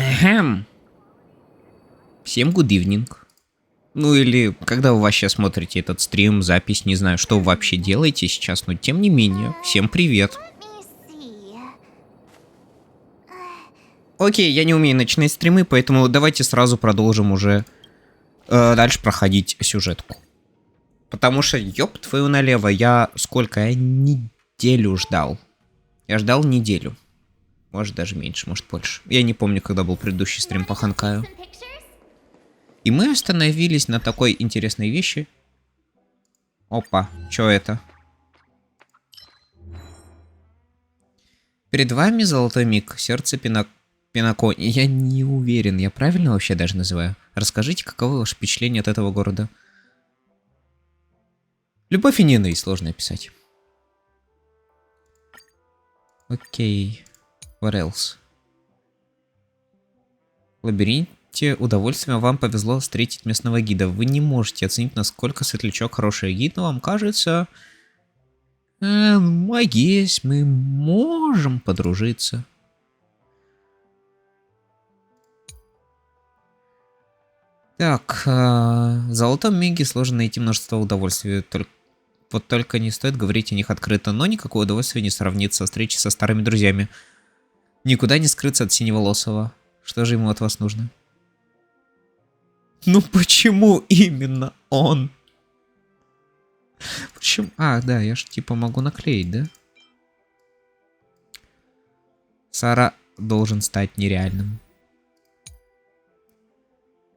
Эхем. Всем good evening. Ну или когда вы вообще смотрите этот стрим, запись, не знаю, что вы вообще делаете сейчас, но тем не менее, всем привет. Окей, я не умею ночные стримы, поэтому давайте сразу продолжим уже дальше проходить сюжетку. Потому что, ёб твою налево, я неделю ждал. Я ждал неделю. Может даже меньше, может больше. Я не помню, когда был предыдущий стрим по Ханкаю. И мы остановились на такой интересной вещи. Опа, что это? Перед вами золотой миг, сердце Пинако. Я не уверен, я правильно вообще даже называю? Расскажите, каковы ваши впечатления от этого города? Любовь и ненависть сложно описать. Окей. What else? В лабиринте удовольствием вам повезло встретить местного гида. Вы не можете оценить, насколько Светлячок хороший гид, но вам кажется... Магис, мы можем подружиться. Так, в золотом миге сложно найти множество удовольствий. Вот только не стоит говорить о них открыто, но никакое удовольствие не сравнится со встречей со старыми друзьями. Никуда не скрыться от Синеволосого. Что же ему от вас нужно? Ну почему именно он? Почему? А, да, я ж типа могу наклеить, да? Сара должен стать нереальным.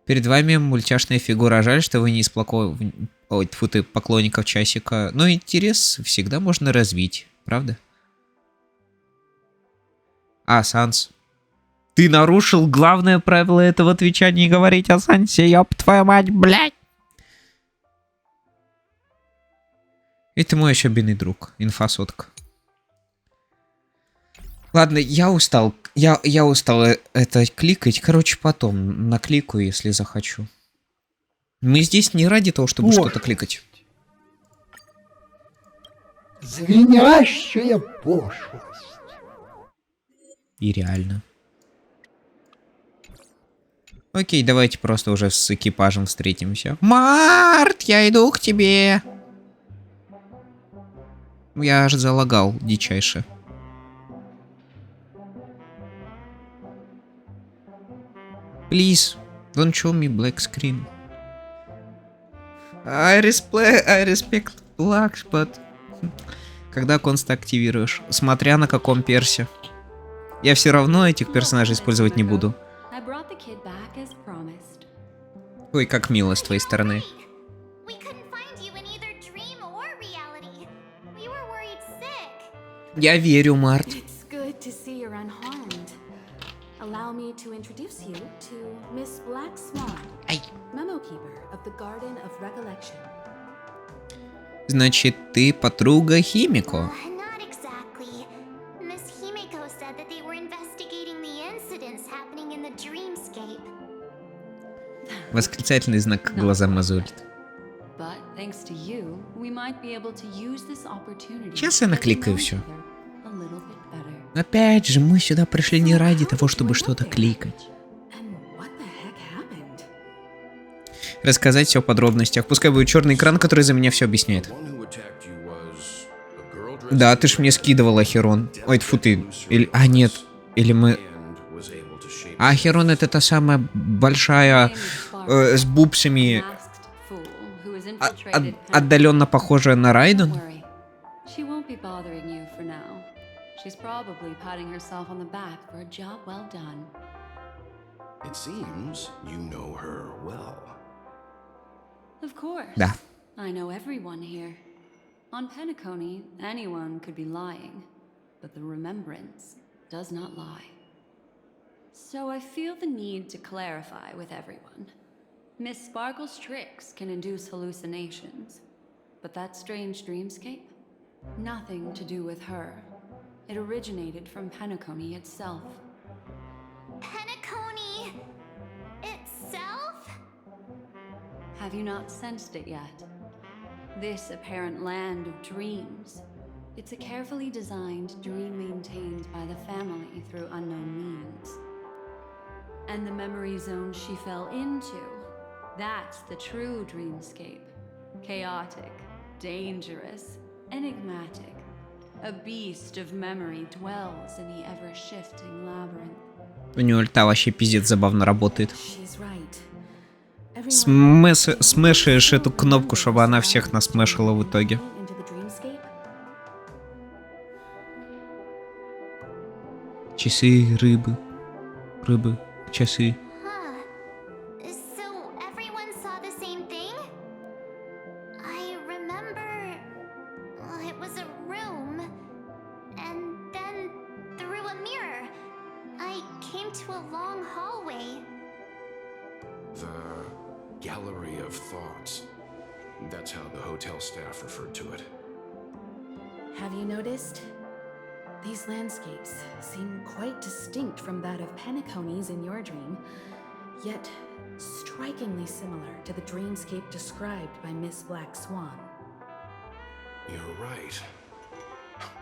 Перед вами мультяшная фигура. Жаль, что вы не из поклонников часика. Но интерес всегда можно развить, правда? А, Санс. Ты нарушил главное правило этого твича, не говорить о Сансе, ёб твою мать, блядь! Это мой особенный друг. Инфа-сотка. Ладно, я устал. Я устал это кликать. Короче, потом накликаю, если захочу. Мы здесь не ради того, чтобы что-то кликать. Звенящая пошлость. И реально. Окей, давайте просто уже с экипажем встретимся. Март, я иду к тебе. Я аж залагал дичайше. Please, don't show me black screen. I respect blacks, but... Когда конста активируешь? Смотря на каком персе. Я все равно этих персонажей использовать не буду. Ой, как мило с твоей стороны. Я верю, Март. Allow me to introduce you to Miss Black Swan, memo keeper of the Garden of Recollection. Значит, ты подруга Химико. Not exactly. Miss Himiko said that they were investigating the incidents happening in the dreamscape. Восклицательный знак глаза мозолит. But thanks to you, we might be able to use this opportunity. Сейчас я накликаю все. A little bit better. Опять же, мы сюда пришли не ради того, чтобы что-то кликать. Рассказать все в подробностях. Пускай будет черный экран, который за меня все объясняет. Да, ты ж мне скидывала Херон. Ой, тьфу ты. А, нет. Или мы... А, Херон это та самая большая... с бубсами... отдаленно похожая на Райден. She's probably patting herself on the back for a job well done. It seems you know her well. Of course. Да. I know everyone here. On Penacony, anyone could be lying, but the remembrance does not lie. So I feel the need to clarify with everyone. Miss Sparkle's tricks can induce hallucinations, but that strange dreamscape? Nothing to do with her. It originated from Penacony itself. Penacony itself? Have you not sensed it yet? This apparent land of dreams. It's a carefully designed dream maintained by the family through unknown means. And the memory zone she fell into. That's the true dreamscape. Chaotic, dangerous, enigmatic. A beast of memory dwells in the ever-shifting labyrinth. У нее ульта вообще пиздец забавно работает. She's right. Everyone Смешаешь эту кнопку, чтобы она всех насмешила в итоге. into the dreamscape? Часы, рыбы, часы. Huh. So everyone saw the same thing? I remember... well, it was a room. And then through a mirror, I came to a long hallway. The Gallery of Thoughts. That's how the hotel staff referred to it. Have you noticed? These landscapes seem quite distinct from that of Penacony's in your dream, yet strikingly similar to the dreamscape described by Miss Black Swan. You're right.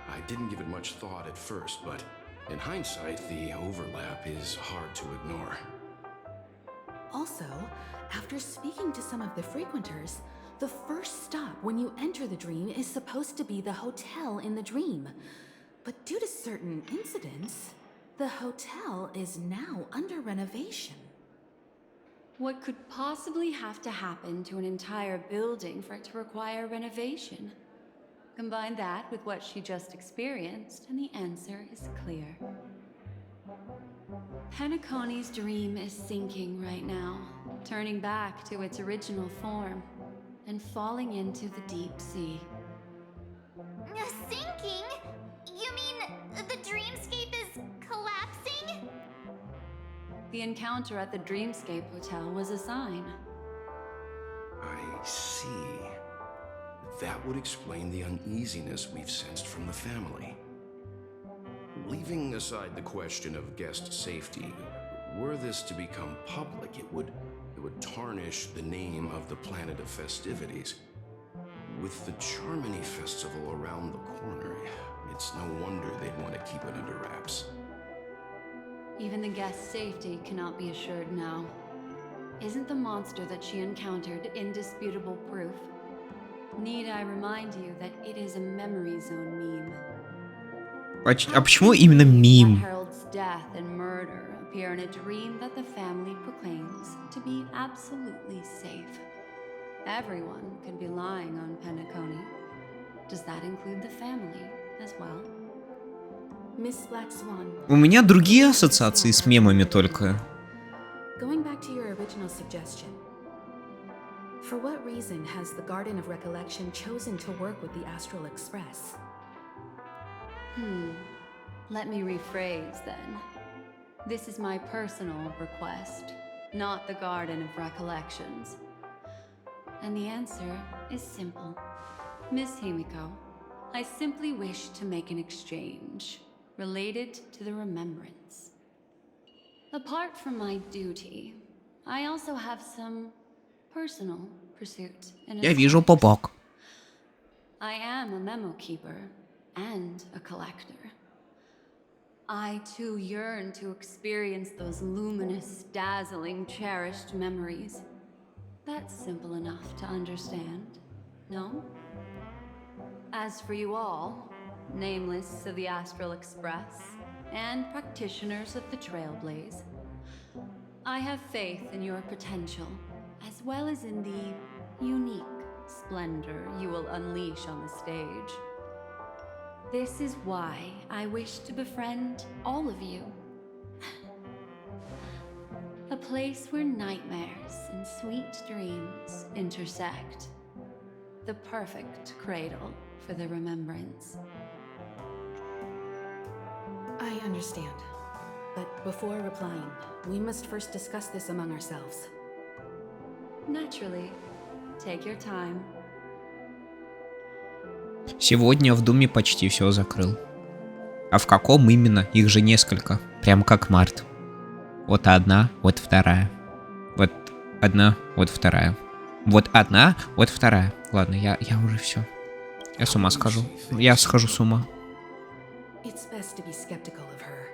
I didn't give it much thought at first, but in hindsight, the overlap is hard to ignore. Also, after speaking to some of the frequenters, the first stop when you enter the dream is supposed to be the hotel in the dream. But due to certain incidents, the hotel is now under renovation. What could possibly have to happen to an entire building for it to require renovation? Combine that with what she just experienced, and the answer is clear. Penacony's dream is sinking right now, turning back to its original form, and falling into the deep sea. Sinking? You mean the dreamscape is collapsing? The encounter at the Dreamscape Hotel was a sign. I see. That would explain the uneasiness we've sensed from the family. Leaving aside the question of guest safety, were this to become public, it would tarnish the name of the planet of festivities. With the Charmony Festival around the corner, it's no wonder they'd want to keep it under wraps. Even the guest's safety cannot be assured now. Isn't the monster that she encountered indisputable proof? Need I remind you that it is a memory zone meme? А почему именно мим? Harold's death and murder appear in a dream that the family proclaims to be absolutely safe. Everyone could be lying on Penacony. Does that include the family as well? Miss Black Swan. У меня другие ассоциации с мемами только. Going back to your original suggestion, for what reason has the Garden of Recollection chosen to work with the Astral Express? Let me rephrase then. This is my personal request, not the Garden of Recollections. And the answer is simple. Miss Himiko, I simply wish to make an exchange related to the remembrance. Apart from my duty, I also have some personal pursuit. Я вижу пупок. I am a memo keeper and a collector. I too yearn to experience those luminous, dazzling, cherished memories. That's simple enough to understand, no? As for you all, nameless of the Astral Express and practitioners of the Trailblaze, I have faith in your potential, as well as in the unique splendor you will unleash on the stage. This is why I wish to befriend all of you. A place where nightmares and sweet dreams intersect. The perfect cradle for the remembrance. I understand. But before replying, we must first discuss this among ourselves. Naturally, take your time. Сегодня в Думе почти все закрыл. А в каком именно? Их же несколько. Прям как март. Вот одна, вот вторая. Вот одна, вот вторая. Вот одна, вот вторая. Ладно, я уже все. Я с ума схожу. Я схожу с ума. It's best to be skeptical of her.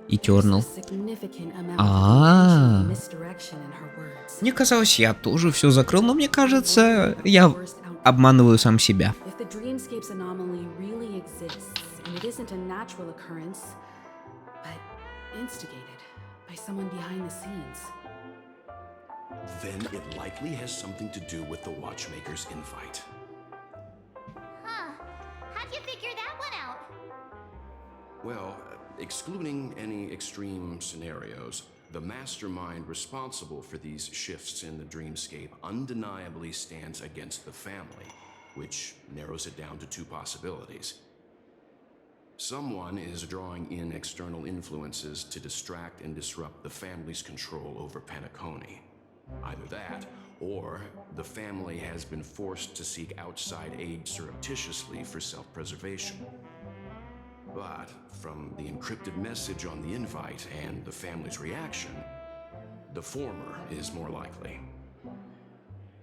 Eternal. There's a significant amount Ah. of misdirection in her words. Мне казалось, я тоже все закрыл, но мне кажется, я обманываю сам себя. If the dreamscape's anomaly really exists, and it isn't a natural occurrence, but instigated by someone behind the scenes. Then it likely has something to do with the Watchmaker's invite. Huh. How'd you figure that one out? Well, excluding any extreme scenarios, the mastermind responsible for these shifts in the dreamscape undeniably stands against the family, which narrows it down to two possibilities. Someone is drawing in external influences to distract and disrupt the family's control over Penacony. Either that, or the family has been forced to seek outside aid surreptitiously for self-preservation. But from the encrypted message on the invite and the family's reaction, the former is more likely.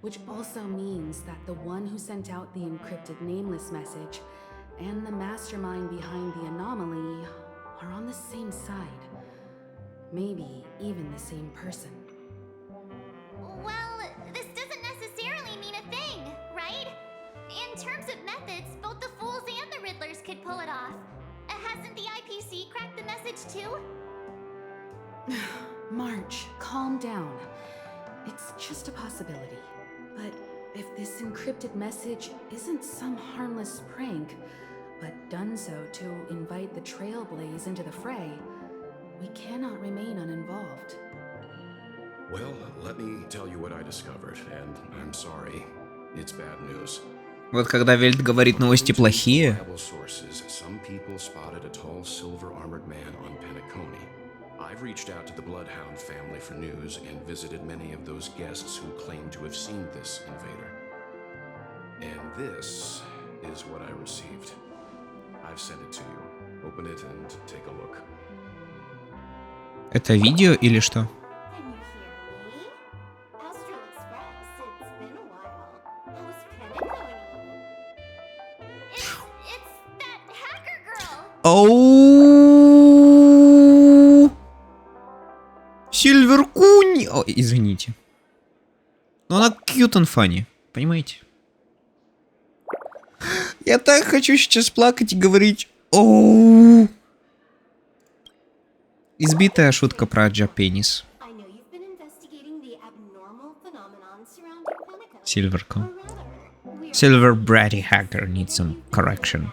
Which also means that the one who sent out the encrypted nameless message and the mastermind behind the anomaly are on the same side. Maybe even the same person. Well, this doesn't necessarily mean a thing, right? In terms of methods, both the Fools and the Riddlers could pull it off. Hasn't the IPC cracked the message too? March, calm down. It's just a possibility. But if this encrypted message isn't some harmless prank, but done so to invite the Trailblaze into the fray, we cannot remain uninvolved. Well, let me tell you what I discovered, and I'm sorry, it's bad news. Вот когда Вельт говорит новости плохие, Reliable sources, some people spotted a tall silver-armored man on Penacony. I've reached out to the Bloodhound family for news and visited many of those guests who claim to have seen this invader. And this is what I received. I've sent it to you. Open it and take a look. это видео или что? Can you hear me? Astral Express, it's been a while. How's Penacony? It's that hacker girl! Оу! Сильверкунь! О, извините. Но она cute and funny, понимаете? Я так хочу сейчас плакать и говорить оу. Избитая шутка про Джапенис. I know you've been investigating the abnormal phenomenon surrounding Penacony. Сильверку. Or rather, we're Silver Bratty Hacker needs some correction.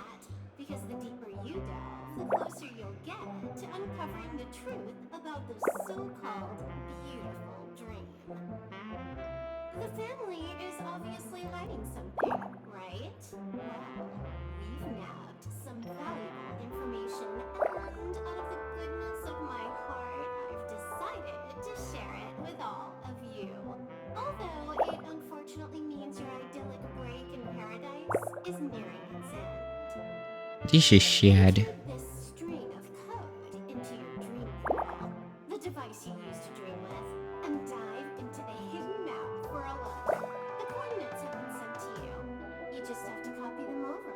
because the deeper you delve, the closer you'll get to uncovering the truth about the so-called beautiful dream. The family is obviously hiding something, right? Well, we've nabbed some valuable information, and out of the goodness of my heart, I've decided to share it with all of you. Although it unfortunately means your idyllic break in paradise is nearing its end. This is sad. This string of code into your dream portal, the device you use to dream with, and dive into the hidden map for a look. The coordinates have been sent to you. You just have to copy them over.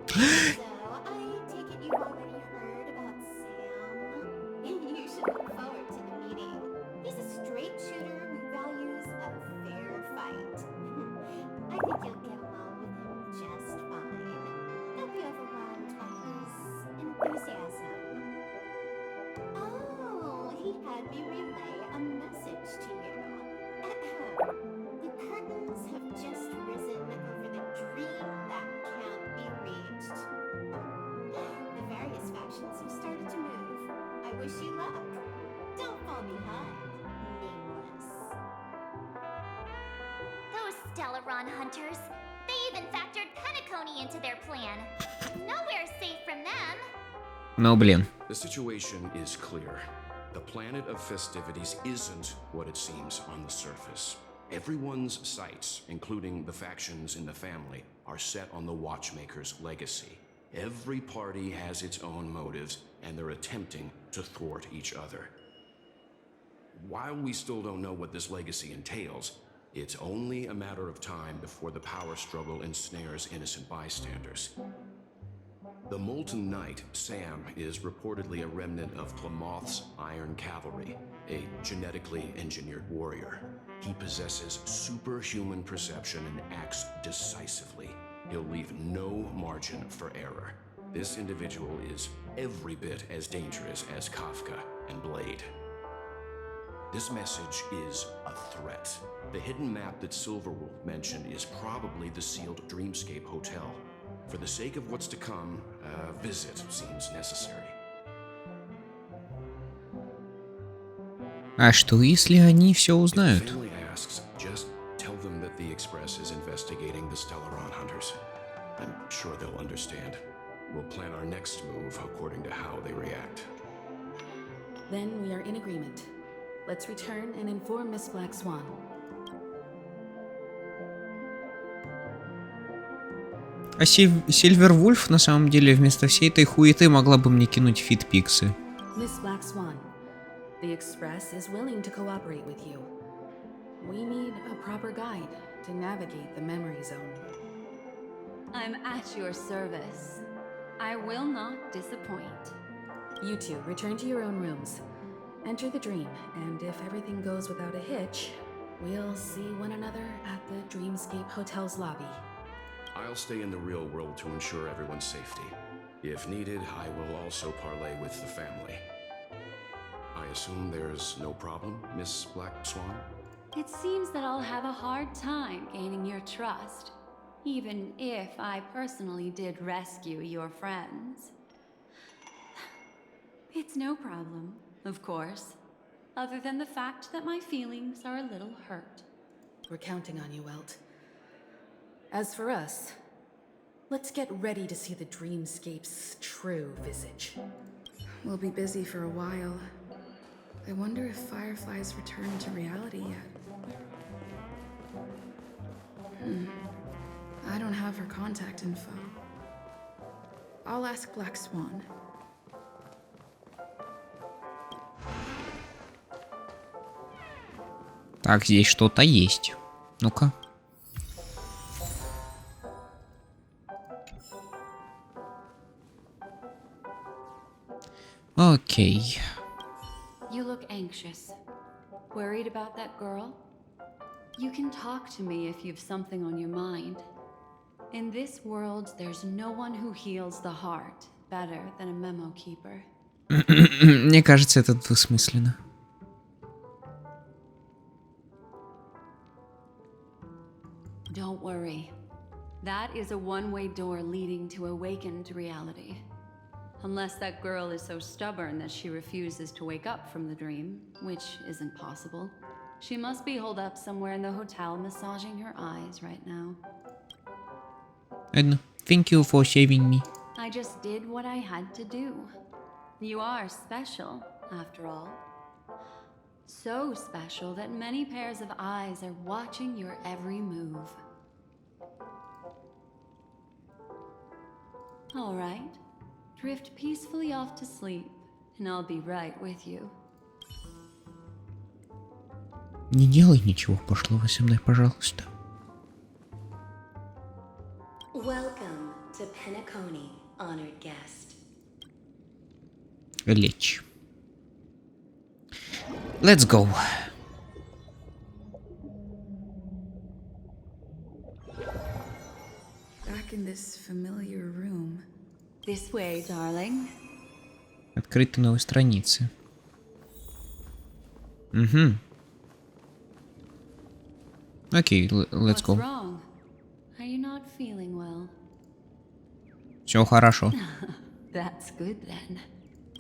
So, I take it you've already heard about Sam? You should look forward to the meeting. He's a straight shooter who values a fair fight. I think you'll get along with him just fine. Don't be overwhelmed by his enthusiasm. Oh, he had me relay a message to you. The curtains have just risen over the dream that can't be reached. The various factions have started to move. I wish you luck. Don't fall behind, nameless. Those Stellaron hunters. They even factored Penacony into their plan. Nowhere safe from them. Ну, блин. The situation is clear. The planet of festivities isn't what it seems on the surface. Everyone's sights, including the factions in the family, are set on the Watchmaker's legacy. Every party has its own motives, and they're attempting to thwart each other. While we still don't know what this legacy entails, it's only a matter of time before the power struggle ensnares innocent bystanders. The Molten Knight, Sam, is reportedly a remnant of Plamoth's Iron Cavalry, a genetically engineered warrior. He possesses superhuman perception and acts decisively. He'll leave no margin for error. This individual is every bit as dangerous as Kafka and Blade. This message is a threat. The hidden map that Silverwolf mentioned is probably the sealed Dreamscape Hotel. For the sake of what's to come, a visit seems necessary. А что, если они все If the узнают? family asks, just tell them that the Express is investigating the Stellaron hunters. I'm sure they'll understand. We'll plan our next move according to how they react. Then we are in agreement. Let's return and inform Miss Black Swan. А Сильвервульф на самом деле вместо всей этой хуеты могла бы мне кинуть фитпиксы. Miss Black Swan, the Express is willing to cooperate with you. We need a proper guide to navigate the memory zone. I'm at your service. I will not disappoint. You two return to your own rooms. Enter the dream, and if everything goes without a hitch, we'll see one another at the Dreamscape Hotel's lobby. I'll stay in the real world to ensure everyone's safety. If needed, I will also parlay with the family. I assume there's no problem, Miss Black Swan? It seems that I'll have a hard time gaining your trust, even if I personally did rescue your friends. It's no problem, of course, other than the fact that my feelings are a little hurt. We're counting on you, Welt. As for us, let's get ready to see the Dreamscape's true visage. We'll be busy for a while. I wonder if Firefly's returned to reality yet. I don't have her contact info. I'll ask Black Swan. Так, здесь что-то есть. Ну-ка. Окей. You look anxious. Worried about that girl? You can talk to me if you've something on your mind. In this world, there's no one who heals the heart better than a memo keeper. Мне кажется, это двусмысленно. Don't worry. That is a one-way door leading to awakened reality. Unless that girl is so stubborn that she refuses to wake up from the dream, which isn't possible. She must be holed up somewhere in the hotel massaging her eyes right now. Ладно. Thank you for saving me. I just did what I had to do. You are special, after all. So special that many pairs of eyes are watching your every move. All right. Drift peacefully off to sleep, and I'll be right with you. Не делай ничего пошлого со мной, пожалуйста. Welcome to Penacony, honored guest. Лечь. Let's go. Back in this familiar room. This way, darling. Открыты новые страницы. Угу. Окей, let's What's go. wrong? Are you not feeling well? Все хорошо. That's good then.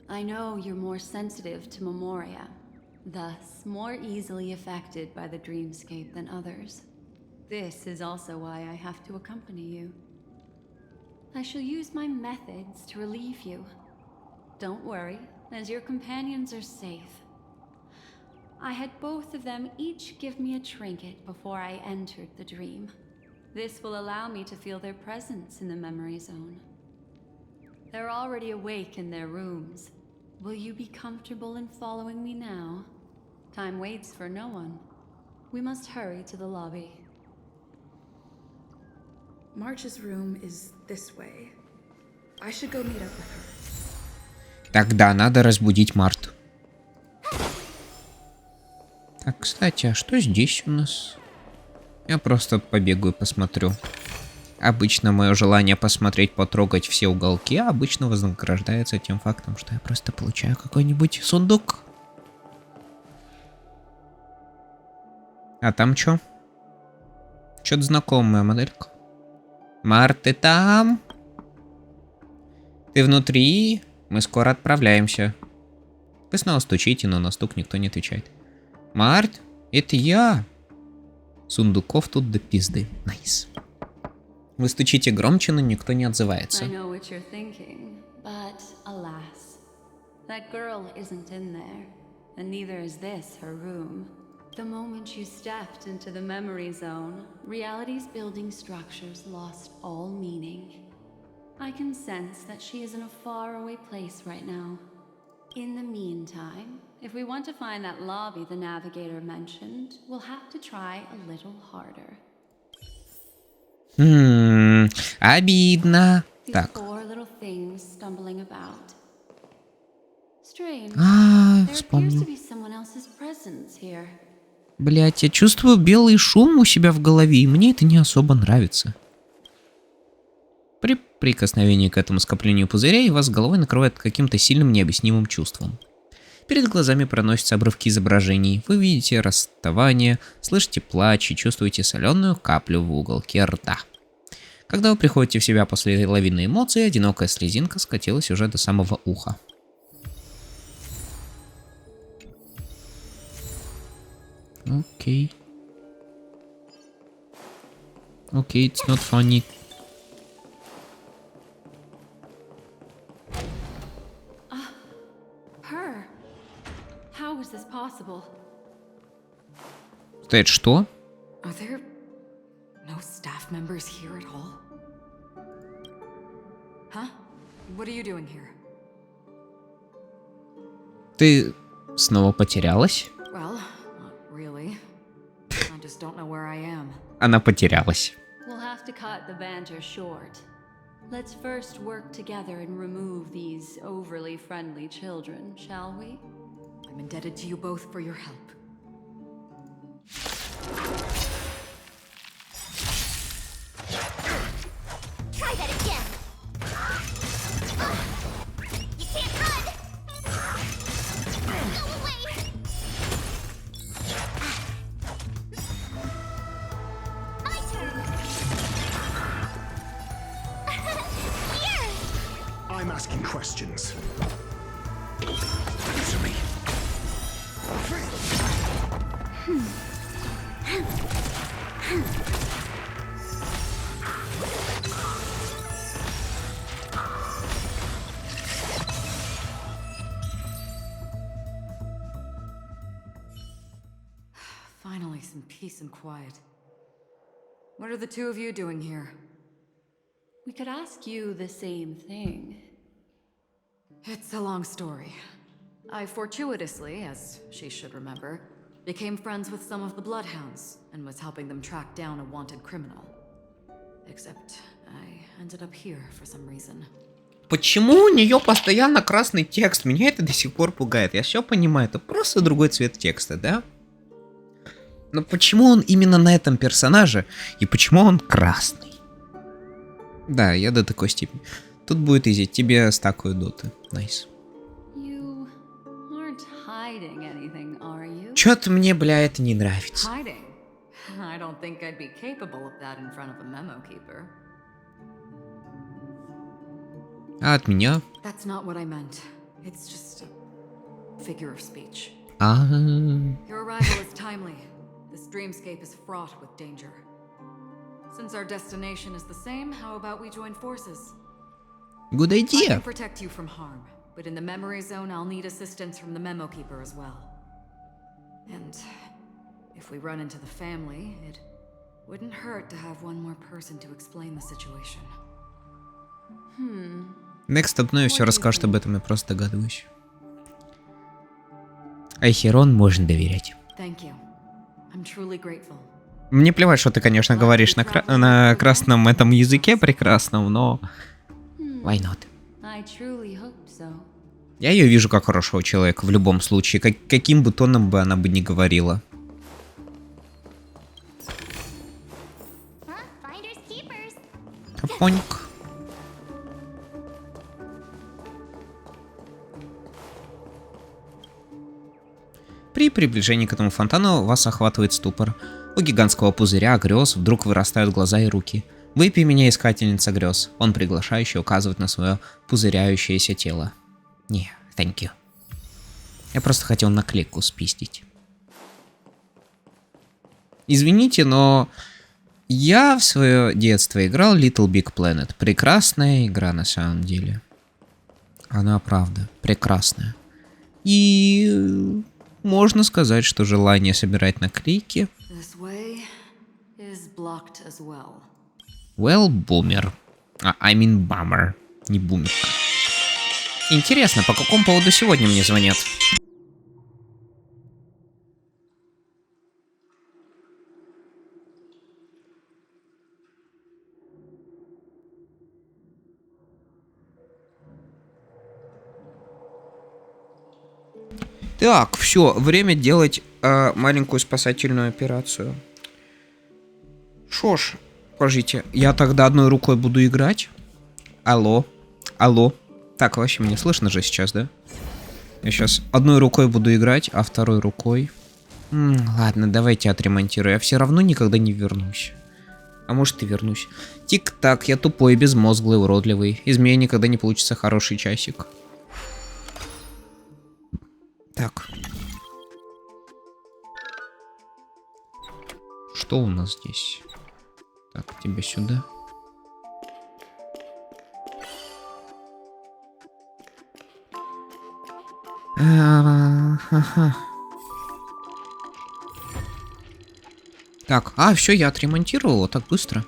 I know you're more sensitive to Memoria, thus more easily affected by the dreamscape than others. This is also why I have to accompany you. I shall use my methods to relieve you. Don't worry, as your companions are safe. I had both of them each give me a trinket before I entered the dream. This will allow me to feel their presence in the memory zone. They're already awake in their rooms. Will you be comfortable in following me now? Time waits for no one. We must hurry to the lobby. March's room is this way. I should go meet up with her. Тогда надо разбудить Марту. Так, кстати, а что здесь у нас? Я просто побегаю, посмотрю. Обычно мое желание посмотреть, потрогать все уголки обычно вознаграждается тем фактом, что я просто получаю какой-нибудь сундук. А там чё? Чё-то знакомая моделька. Март, ты там? Ты внутри? Мы скоро отправляемся. Вы снова стучите, но на стук никто не отвечает. Март, это я. Сундуков тут до пизды. Найс. Вы стучите громче, но никто не отзывается. I know what you're thinking, but alas, that girl isn't in there, and neither is this her room. The moment you stepped into the memory zone, reality's building structures lost all meaning. I can sense that she is in a faraway place right now. In the meantime, if we want to find that lobby the navigator mentioned, we'll have to try a little harder. Обидно. These Так. four little things stumbling about. Strange. А, There appears to вспомнил. be someone else's presence here. Блять, я чувствую белый шум у себя в голове, и мне это не особо нравится. При прикосновении к этому скоплению пузырей вас головой накрывает каким-то сильным необъяснимым чувством. Перед глазами проносятся обрывки изображений, вы видите расставание, слышите плач и чувствуете соленую каплю в уголке рта. Когда вы приходите в себя после лавины эмоций, одинокая слезинка скатилась уже до самого уха. Окей. Окей, it's not funny. Her. How is this possible? Стоит что? Are there no staff members here at all? Huh? What are you doing here? Ты снова потерялась? Well, not really. I just don't know where I am. Она потерялась. We'll have to cut the banter short. Let's first work together and remove these overly friendly children, shall we? I'm indebted to you both for your help. Try that again. You can't run. Go away. My turn. Here. I'm asking questions. Answer me. Finally, some peace and quiet. What are the two of you doing here? We could ask you the same thing. It's a long story. I fortuitously, as she should remember, became friends with some of the Bloodhounds and was helping them track down a wanted criminal. Except I ended up here for some reason. Почему у нее постоянно красный текст? Меня это до сих пор пугает. Я все понимаю, это просто другой цвет текста, да? Но почему он именно на этом персонаже? И почему он красный? Да, я до такой степени. Тут будет изи. Тебе стакают доты. Найс. You aren't hiding anything, are you? Чё-то мне, бля, это не нравится. Hiding? I don't think I'd be capable of that in front of a memo keeper. А от меня? That's not what I meant. It's just a figure of speech. А-а-а. Your arrival is timely. This dreamscape is fraught with danger. Since our destination is the same, how about we join forces? Good I idea. can protect you from harm, but in the memory zone, I'll need assistance from the memo keeper as well. And if we run into the family, it wouldn't hurt to have one more person to explain the situation. Next одно все расскажет об этом, я просто догадываюсь. Айхерон можно доверять. Thank you. I'm truly grateful. Мне плевать, что ты, конечно, говоришь на красном этом языке прекрасном, но... Why not? I truly hope so. Я ее вижу как хорошего человека в любом случае, каким бы тоном бы она бы ни говорила. Huh? Finders keepers. Капоник. При приближении к этому фонтану вас охватывает ступор. У гигантского пузыря грез вдруг вырастают глаза и руки. «Выпей меня, искательница грез». Он приглашающе указывает на свое пузыряющееся тело. Не, thank you. Я просто хотел наклейку спиздить. Извините, но я в свое детство играл Little Big Planet. Прекрасная игра на самом деле. Она правда прекрасная. И можно сказать, что желание собирать наклейки... This way is blocked as well. Well, бумер. I mean bummer. Не бумер. Интересно, по какому поводу сегодня мне звонят? Так, все, время делать маленькую спасательную операцию. Шо ж, подождите, я тогда одной рукой буду играть? Алло, алло. Так, вообще меня слышно же сейчас, да? Я сейчас одной рукой буду играть, а второй рукой... ладно, давайте отремонтирую. Я все равно никогда не вернусь. А может и вернусь. Тик-так, я тупой, безмозглый, уродливый. Из меня никогда не получится хороший часик. Так. Что у нас здесь? Так, тебя сюда. Так, все, я отремонтировал, вот так быстро.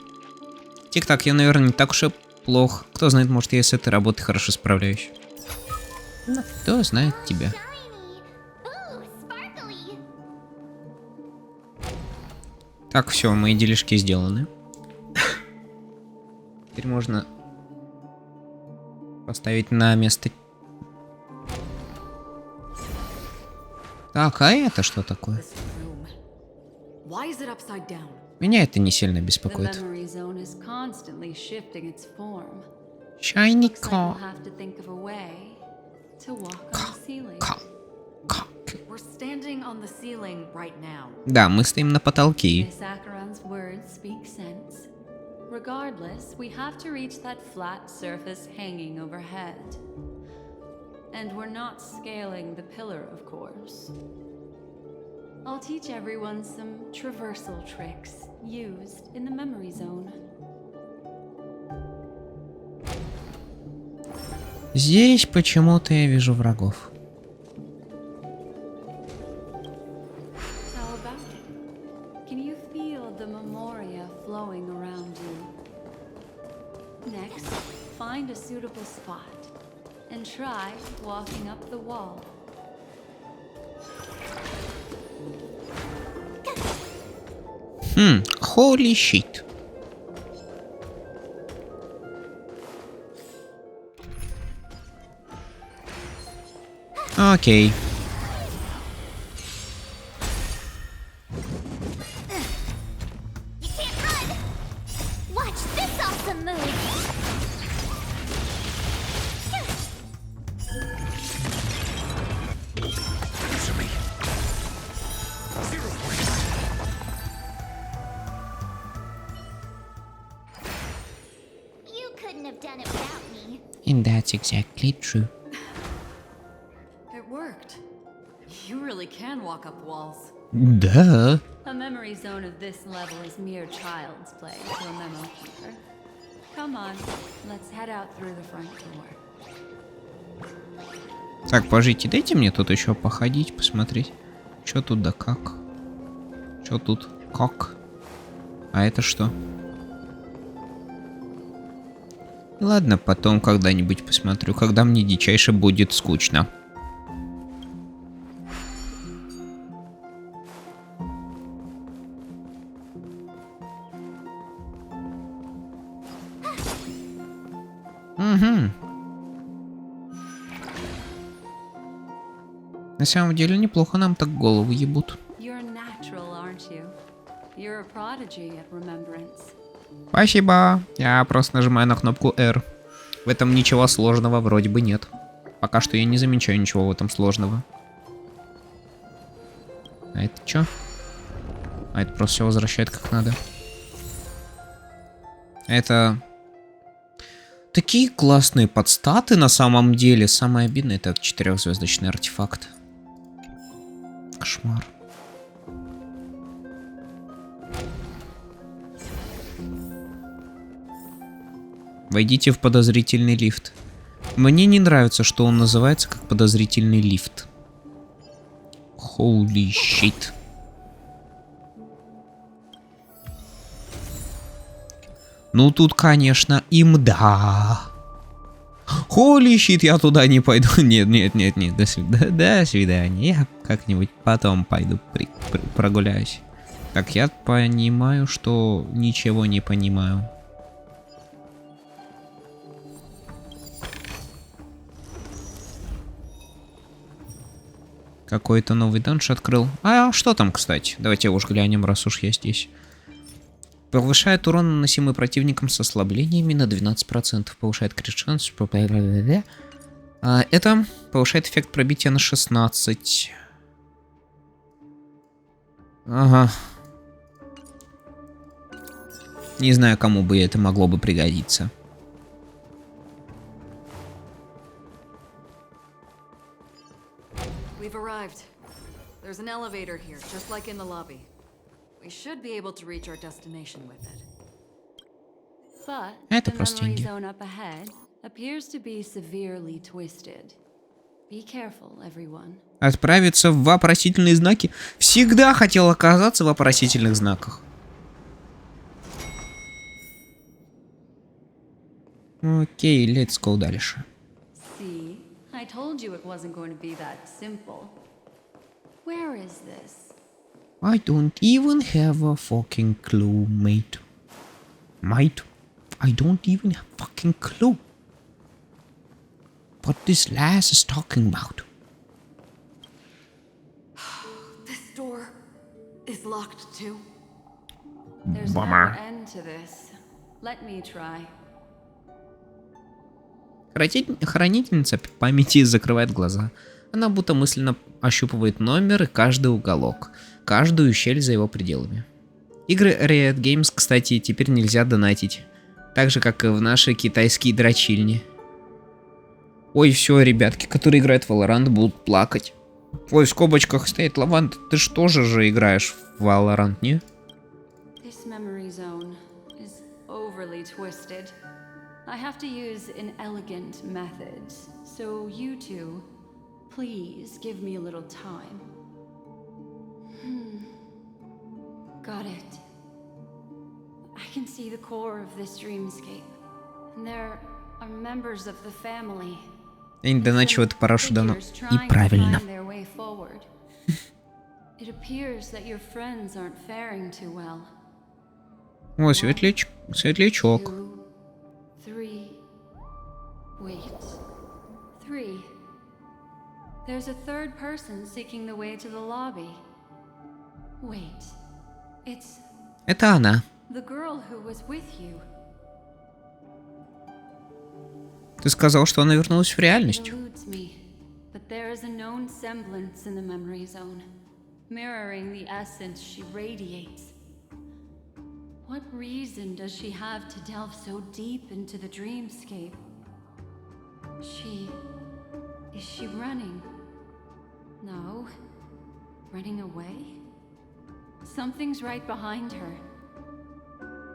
Тик-так, я, наверное, не так уж и плох. Кто знает, может, я с этой работой хорошо справляюсь. Ну, кто знает тебя. Shiny. Ooh, sparkly. Так, все, мои делишки сделаны. Теперь можно поставить на место. Так, а это что такое? This room. Why is it upside down? Меня это не сильно The беспокоит. memory zone is constantly shifting its form. Shiny Looks like car. we'll have to think of a way to walk on the ceiling. We're standing on the ceiling right now. Да, мы стоим на потолке. Miss Acheron's words speak sense. Regardless, we have to reach that flat surface hanging overhead. And we're not scaling the pillar, of course. I'll teach everyone some traversal tricks used in the memory zone. Здесь почему-то я вижу врагов. How about it? Can you feel the memoria flowing around you? Next, find a suitable spot and try walking up the wall. Holy shit. Окей. You can't run. Watch this awesome move. You couldn't have done it without me. And that's exactly true. It worked. You really can walk up walls. Да. A memory zone of this level is mere child's play to a memo keeper. Come on, let's head out through the front door. Так, пожите, дайте мне тут еще походить, посмотреть. Что тут да как? Что тут как? А это что? Ладно, потом когда-нибудь посмотрю, когда мне дичайше будет скучно. Угу. На самом деле неплохо нам так голову ебут. You're natural, aren't you? You're a prodigy at remembrance. Спасибо. Я просто нажимаю на кнопку R. В этом ничего сложного вроде бы нет. Пока что я не замечаю ничего в этом сложного. А это что? А это просто все возвращает как надо. Это... Такие классные подстаты на самом деле. Самое обидное — это 4-звездочный артефакт. Кошмар. Войдите в подозрительный лифт. Мне не нравится, что он называется как подозрительный лифт. Holy shit. Ну тут, конечно, имда. Holy shit, я туда не пойду. Нет, до свидания. Я как-нибудь потом пойду прогуляюсь. Так, я понимаю, что ничего не понимаю. Какой-то новый данж открыл. А что там, кстати? Давайте уж глянем, раз уж я здесь. Повышает урон, наносимый противником с ослаблениями на 12%. Повышает крит шанс. Это повышает эффект пробития на 16. Ага. Не знаю, кому бы это могло бы пригодиться. We've arrived. There's an elevator here, just like in the lobby. We should be able to reach our destination with it. But Это the просто memory деньги. zone up ahead appears to be severely twisted. Be careful, everyone. Отправиться в вопросительные знаки. Всегда хотел оказаться в вопросительных знаках. Окей, let's go дальше. See, I told you it wasn't going to be that simple. Where is this? I don't even have a fucking clue, mate. Mate, I don't even have a fucking clue what this lass is talking about. This door is locked too. There's no Bummer. end to this. Let me try. Хранительница памяти закрывает глаза. Она будто мысленно ощупывает номер и каждый уголок, каждую щель за его пределами. Игры Riot Games, кстати, теперь нельзя донатить. Так же, как и в наши китайские дрочильни. Ой, все, ребятки, которые играют в Valorant, будут плакать. Ой, в скобочках стоит Лавант. Ты ж тоже же играешь в Valorant, не? This memory zone is overly twisted. I have to use inelegant methods, so you two, please give me a little time. Got it. I can see the core of this dreamscape, and there are members of the family. Я не доначу эту парашу давно. И правильно. It appears that your friends aren't faring too well. О, светлячок. 2, 3. Wait. 3. There's a third person seeking the way to the lobby. Wait. It's Это она. the girl who was with you. Ты сказал, что она вернулась в It реальность. eludes me, but there is a known semblance in the memory zone, mirroring the essence she radiates. What reason does she have to delve so deep into the dreamscape? Is she running? No. Running away? Something's right behind her.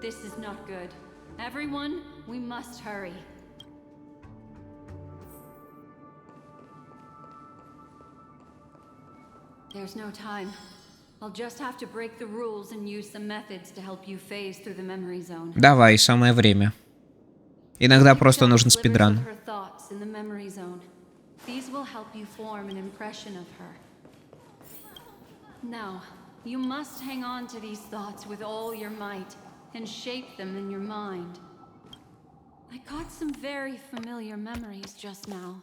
This is not good. Everyone, we must hurry. There's no time. I'll just have to break the rules and use some methods to help you phase through the memory zone. Давай, самое время. Иногда просто нужен спидран. These will help you form an impression of her. Now, you must hang on to these thoughts with all your might and shape them in your mind. I caught some very familiar memories just now.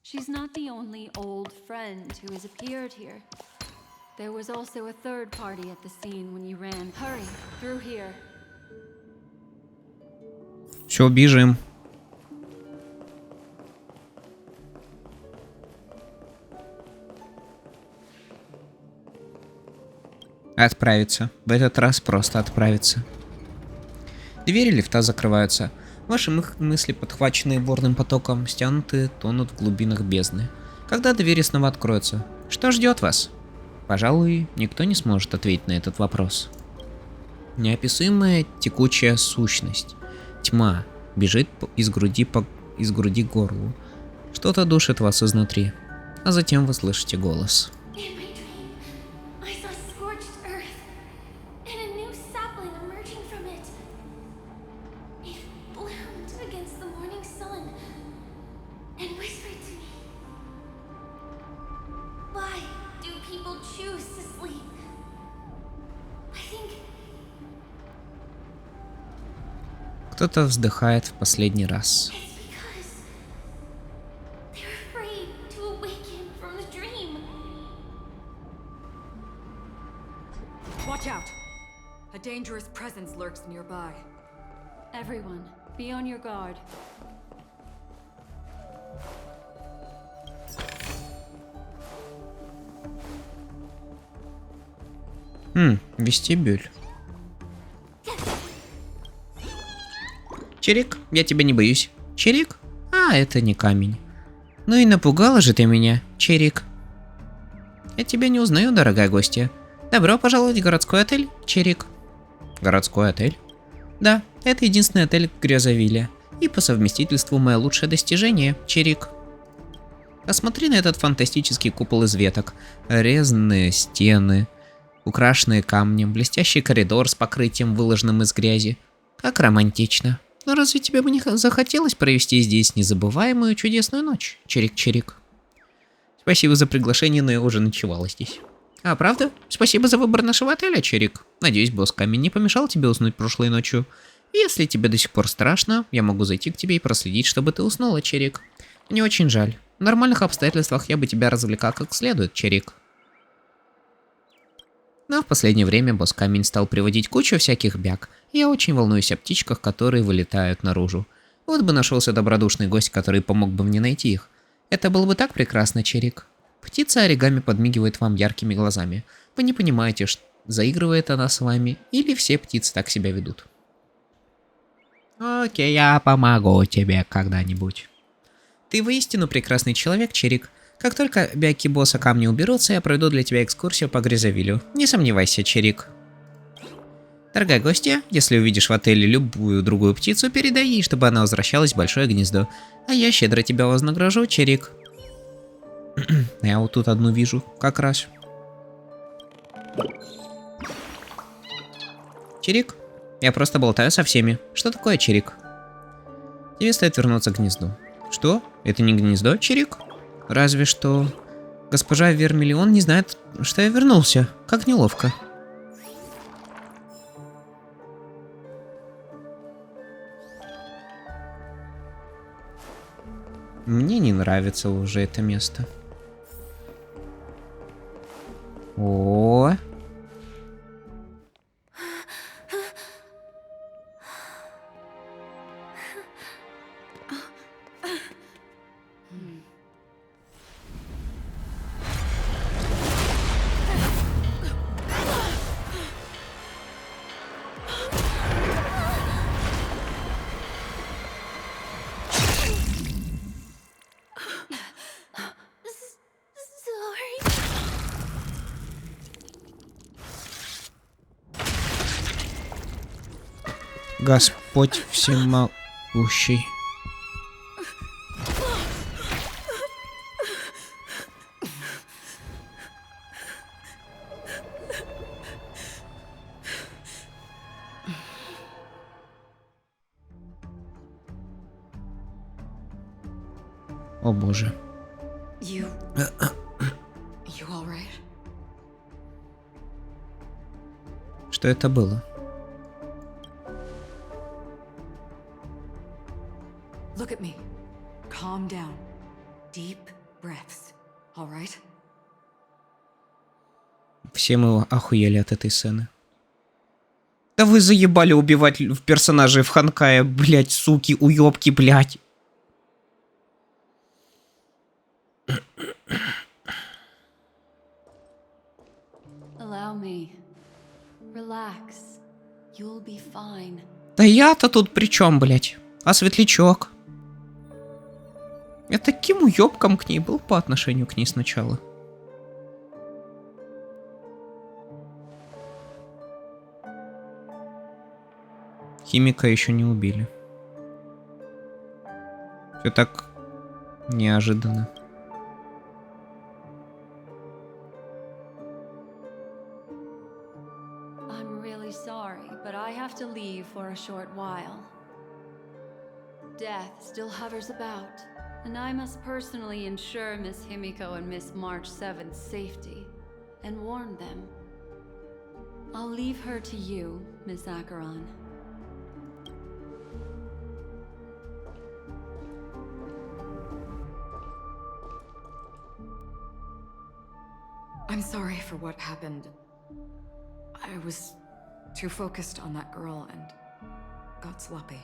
She's not the only old friend who has appeared here. There was also a third party at the scene when you ran. Hurry, through here. Все, бежим. Отправиться. В этот раз просто отправиться. Двери лифта закрываются. Ваши мысли, подхваченные бурным потоком, стянуты, тонут в глубинах бездны. Когда двери снова откроются, что ждет вас? Пожалуй, никто не сможет ответить на этот вопрос. Неописуемая текучая сущность. Тьма бежит из груди к горлу. Что-то душит вас изнутри. А затем вы слышите голос. In my dream, I saw scorched earth and a new sapling emerging from it. It bloomed against the morning sun and whispered to me, "Why do people choose to sleep?" I think Кто-то вздыхает в последний раз. it's because they're afraid to awaken from the dream. Watch out! A dangerous presence lurks nearby. Everyone, be on your guard. Вестибюль. Чирик, я тебя не боюсь. Чирик? А, это не камень. Ну и напугала же ты меня, Чирик. Я тебя не узнаю, дорогая гостья. Добро пожаловать в городской отель, Чирик. Городской отель? Да, это единственный отель в Грязовилле. И по совместительству мое лучшее достижение, Чирик. Посмотри на этот фантастический купол из веток. Резные стены, украшенные камнем, блестящий коридор с покрытием, выложенным из грязи. Как романтично. Но разве тебе бы не захотелось провести здесь незабываемую чудесную ночь, Чирик-Чирик? Спасибо за приглашение, но я уже ночевала здесь. А, правда? Спасибо за выбор нашего отеля, Чирик. Надеюсь, босс Камень не помешал тебе уснуть прошлой ночью. Если тебе до сих пор страшно, я могу зайти к тебе и проследить, чтобы ты уснула, Чирик. Мне очень жаль. В нормальных обстоятельствах я бы тебя развлекал как следует, Чирик. Но в последнее время босс Камень стал приводить кучу всяких бяг, и я очень волнуюсь о птичках, которые вылетают наружу. Вот бы нашелся добродушный гость, который помог бы мне найти их. Это было бы так прекрасно, Чирик. Птица оригами подмигивает вам яркими глазами. Вы не понимаете, заигрывает она с вами, или все птицы так себя ведут. Окей, я помогу тебе когда-нибудь. Ты воистину прекрасный человек, Чирик. Как только бяки босса Камня уберутся, я проведу для тебя экскурсию по Грязовиллю. Не сомневайся, Чирик. Дорогая гостья, если увидишь в отеле любую другую птицу, передай ей, чтобы она возвращалась в большое гнездо. А я щедро тебя вознагражу, Чирик. Я вот тут одну вижу, как раз. Чирик? Я просто болтаю со всеми. Что такое, Чирик? Тебе стоит вернуться к гнезду. Что? Это не гнездо, Чирик? Разве что... Госпожа Вермиллион не знает, что я вернулся. Как неловко. Мне не нравится уже это место. О. Sorry. Господь всемогущий. О боже. You all right? Что это было? Look at me. Calm down. Deep breaths. All right? Все мы охуели от этой сцены. Да вы заебали убивать персонажей в Ханкае, блять, суки, уёбки, блять. Allow me. Relax. You'll be fine. Да я-то тут при чем, блять? А светлячок? Я таким уёбком к ней был по отношению к ней сначала. Химика еще не убили. Все так неожиданно. I'm really sorry, but I have to leave for a short while. Death still hovers about, and I must personally ensure Miss Himiko and Miss March 7's safety, and warn them. I'll leave her to you, Miss Acheron. I'm sorry for what happened. I was too focused on that girl and got sloppy.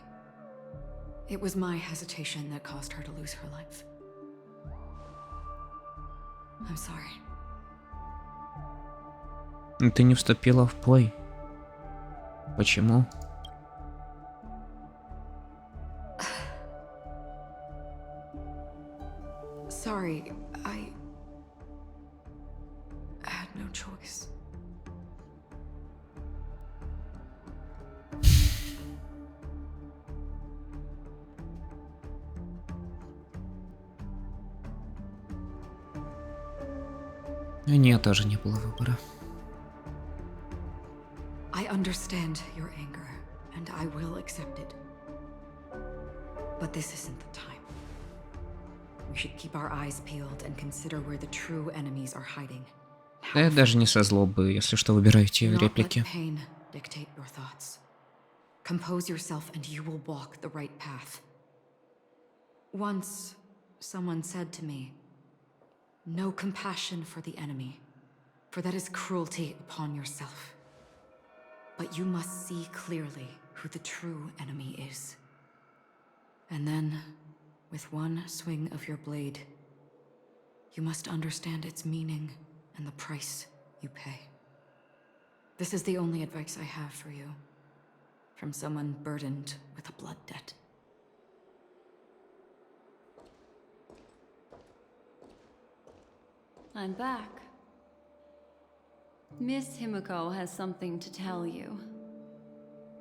It was my hesitation that caused her to lose her life. I'm sorry. Ты не вступила в бой. Почему? Sorry, I had no choice. У нее тоже не было выбора. I understand your anger, and I will accept it. But this isn't the time. We should keep our eyes peeled and consider where the true enemies are hiding. Да я даже не со злобы, если что, выбираю те Do not let реплики. pain dictate your thoughts. Compose yourself and you will walk the right path. Once, someone said to me, "No compassion for the enemy, for that is cruelty upon yourself. But you must see clearly who the true enemy is. And then, with one swing of your blade, you must understand its meaning and the price you pay." This is the only advice I have for you, from someone burdened with a blood debt. I'm back. Miss Himiko has something to tell you.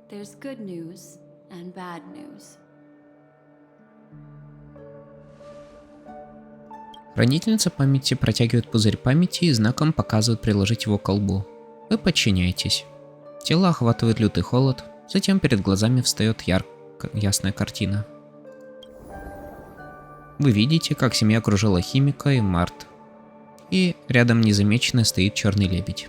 There's good news and bad news. Хранительница памяти протягивает пузырь памяти и знаком показывает приложить его к колбу. Вы подчиняетесь. Тело охватывает лютый холод, затем перед глазами встает ясная картина. Вы видите, как семья окружила Химика и Март. И рядом незамеченно стоит черный лебедь.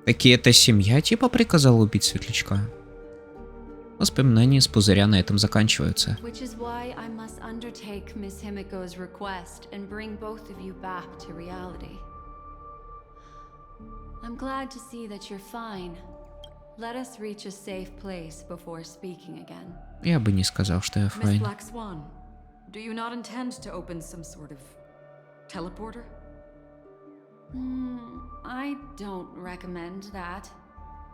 Таки эта семья типа приказала убить Светлячка. Воспоминания из пузыря на этом заканчиваются. Which is why I must undertake Miss Himiko's request and bring both of you back to reality. I'm glad to see that you're fine. Let us reach a safe place before speaking again. Я бы не сказал, что я Miss файн. Black Swan, do you not intend to open some sort of teleporter? I don't recommend that.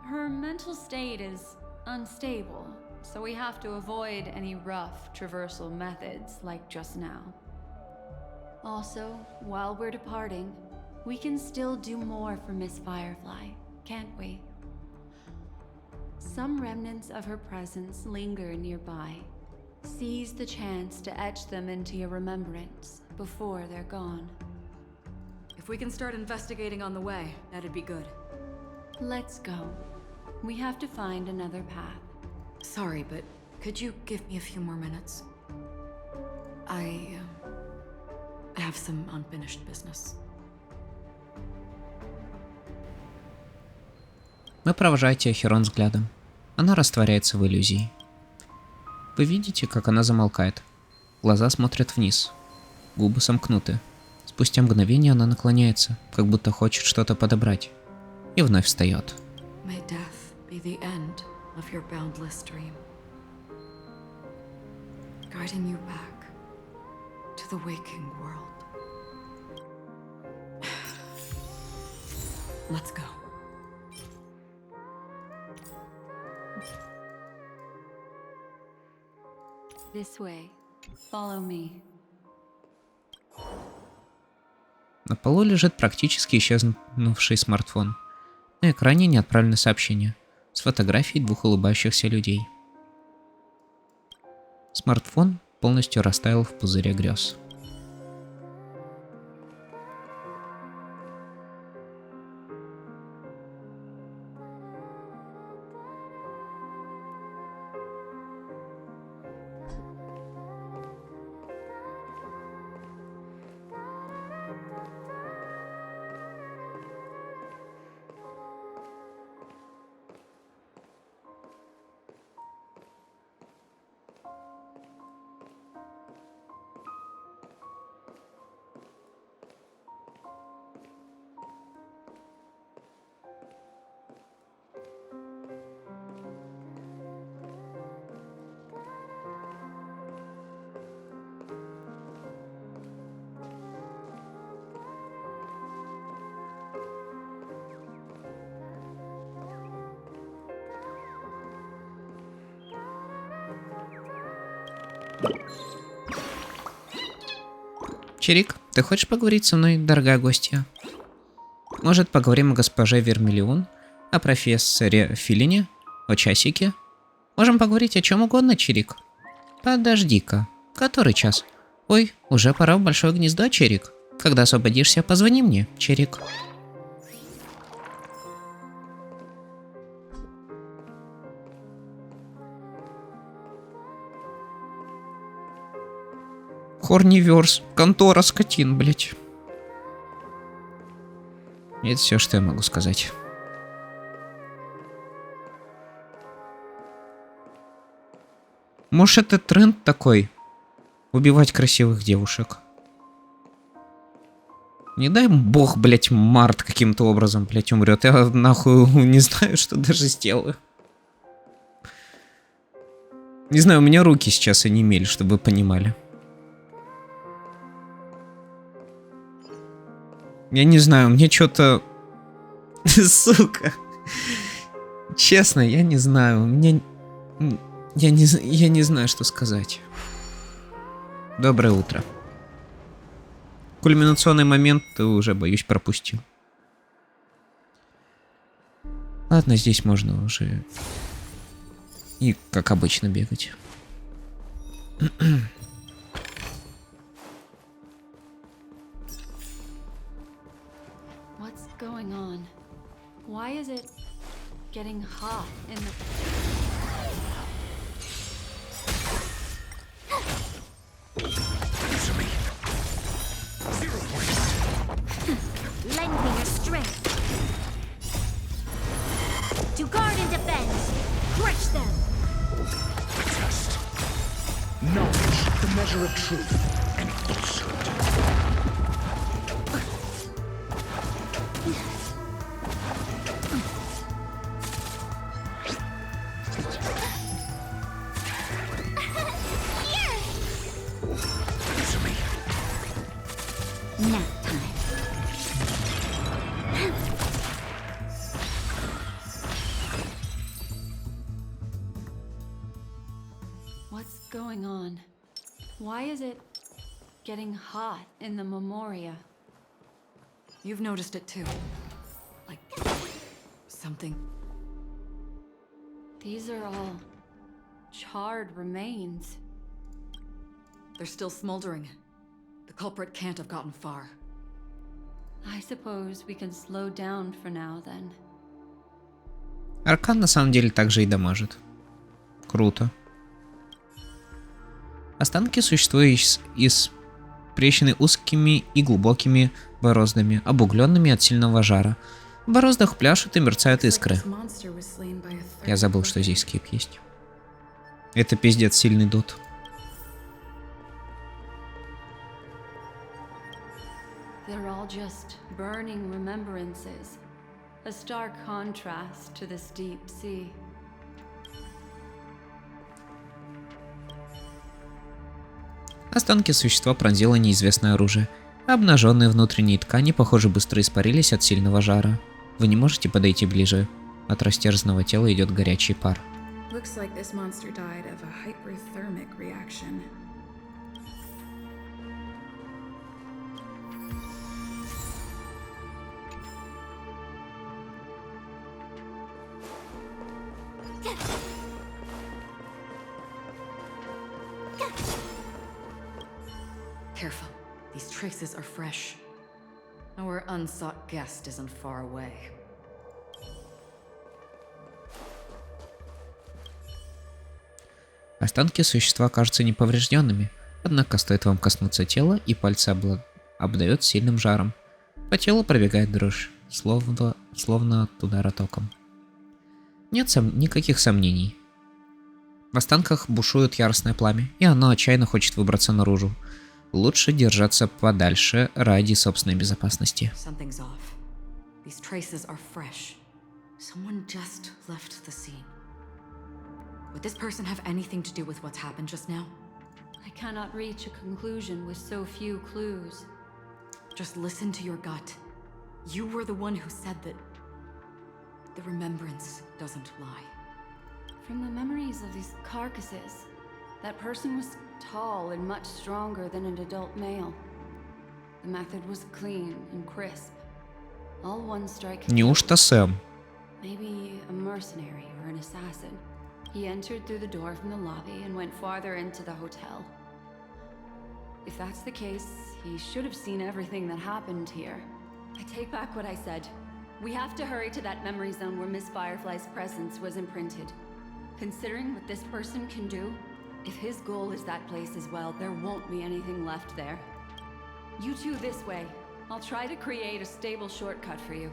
Her mental state is unstable, so we have to avoid any rough traversal methods like just now. Also, while we're departing, we can still do more for Miss Firefly, can't we? Some remnants of her presence linger nearby. Seize the chance to etch them into your remembrance before they're gone. If we can start investigating on the way, that'd be good. Let's go. We have to find another path. Sorry, but could you give me a few more minutes? I I have some unfinished business. Вы провожаете Херон взглядом. Она растворяется в иллюзии. Вы видите, как она замолкает. Глаза смотрят вниз. Губы сомкнуты. Спустя мгновение она наклоняется, как будто хочет что-то подобрать. И вновь встает. May death be the end of your boundless dream, guiding you back to the waking world. Let's go. This way. Follow me. На полу лежит практически исчезнувший смартфон. На экране не отправлены сообщения с фотографией двух улыбающихся людей. Смартфон полностью растаял в пузыре грез. Чирик, ты хочешь поговорить со мной, дорогая гостья? Может, поговорим о госпоже Вермиллион, о профессоре Филине, о часике? Можем поговорить о чем угодно, Чирик. Подожди-ка, который час? Ой, уже пора в большое гнездо, Чирик. Когда освободишься, позвони мне, Чирик. Хорниверс, контора скотин, блять. Это все, что я могу сказать. Может, это тренд такой? Убивать красивых девушек. Не дай бог, блять, Март каким-то образом, блять, умрет. Я нахуй не знаю, что даже сделаю. Не знаю, у меня руки сейчас онемели, чтобы вы понимали. Я не знаю, мне что-то... Сука. Честно, я не знаю. Мне... Я не знаю, что сказать. Доброе утро. Кульминационный момент ты уже, боюсь, пропустил. Ладно, здесь можно уже... И, как обычно, бегать. What's going on? Why is it getting hot in the... Lend me your strength. To guard and defend. Crush them. Test. Knowledge, the measure of truth and falsehood. To me. Nap time. What's going on? Why is it getting hot in the Memoria? You've noticed it too. Like something. These are all charred remains. They're still smoldering. The culprit can't have gotten far. I suppose we can slow down for now then. Аркан на самом деле также и дамажит. Круто. Останки существа из трещины узкими и глубокими бороздами, обугленными от сильного жара. В бороздах пляшут и мерцают искры. Я забыл, что здесь скип есть. Это пиздец сильный дот. They're all just burning remembrances. A stark contrast to this deep sea. Останки существа пронзило неизвестное оружие. Обнаженные внутренние ткани, похоже, быстро испарились от сильного жара. Вы не можете подойти ближе. От растерзанного тела идет горячий пар. Looks like this monster died of a hyperthermic reaction. Careful. These traces are fresh. Our unsought guest isn't far away. Останки существа кажутся неповрежденными, однако стоит вам коснуться тела, и пальцы обдает сильным жаром. По телу пробегает дрожь, словно от удара током. Нет никаких сомнений. В останках бушует яростное пламя, и оно отчаянно хочет выбраться наружу. Лучше держаться подальше ради собственной безопасности. Something's off. These traces are fresh. Someone just left the scene. Would this person have anything to do with what's happened just now? I cannot reach a conclusion with so few clues. Just listen to your gut. You were the one who said that the remembrance doesn't lie. From the memories of these carcasses, that person was tall and much stronger than an adult male. The method was clean and crisp. All one strike. Неужто Сэм? Maybe a mercenary or an assassin. He entered through the door from the lobby and went farther into the hotel. If that's the case, he should have seen everything that happened here. I take back what I said. We have to hurry to that memory zone where Miss Firefly's presence was imprinted. Considering what this person can do, if his goal is that place as well, there won't be anything left there. You two this way. I'll try to create a stable shortcut for you.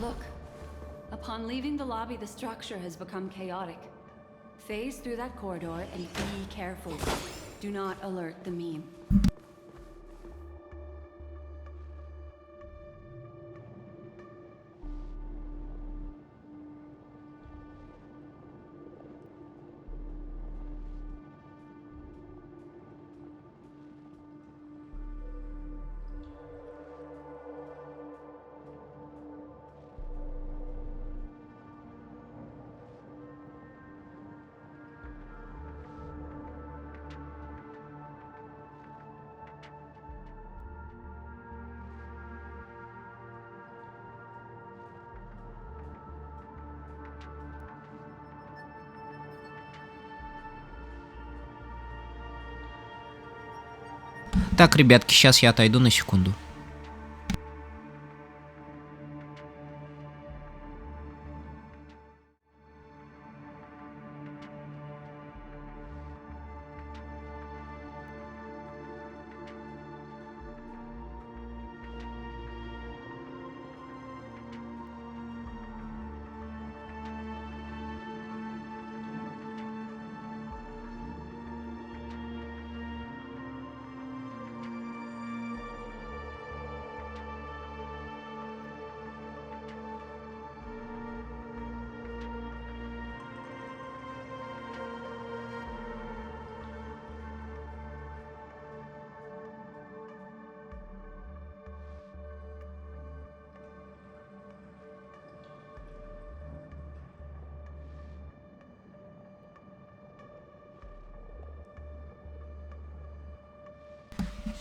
Look. Upon leaving the lobby, the structure has become chaotic. Phase through that corridor and be careful. Do not alert the meme. Так, ребятки, сейчас я отойду на секунду.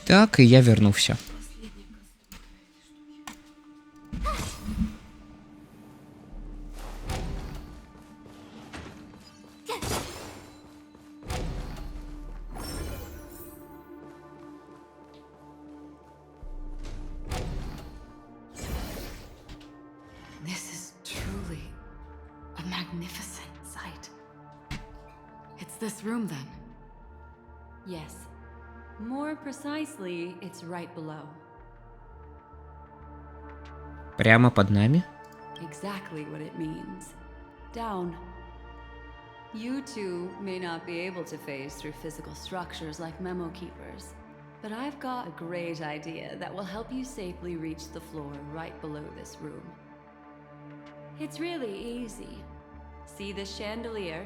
Так, и я вернулся. This is truly It's this room then. Yes. More precisely, it's right below. Прямо под нами? Exactly what it means. Down. You two may not be able to phase through physical structures like memo keepers, but I've got a great idea that will help you safely reach the floor right below this room. It's really easy. See this chandelier?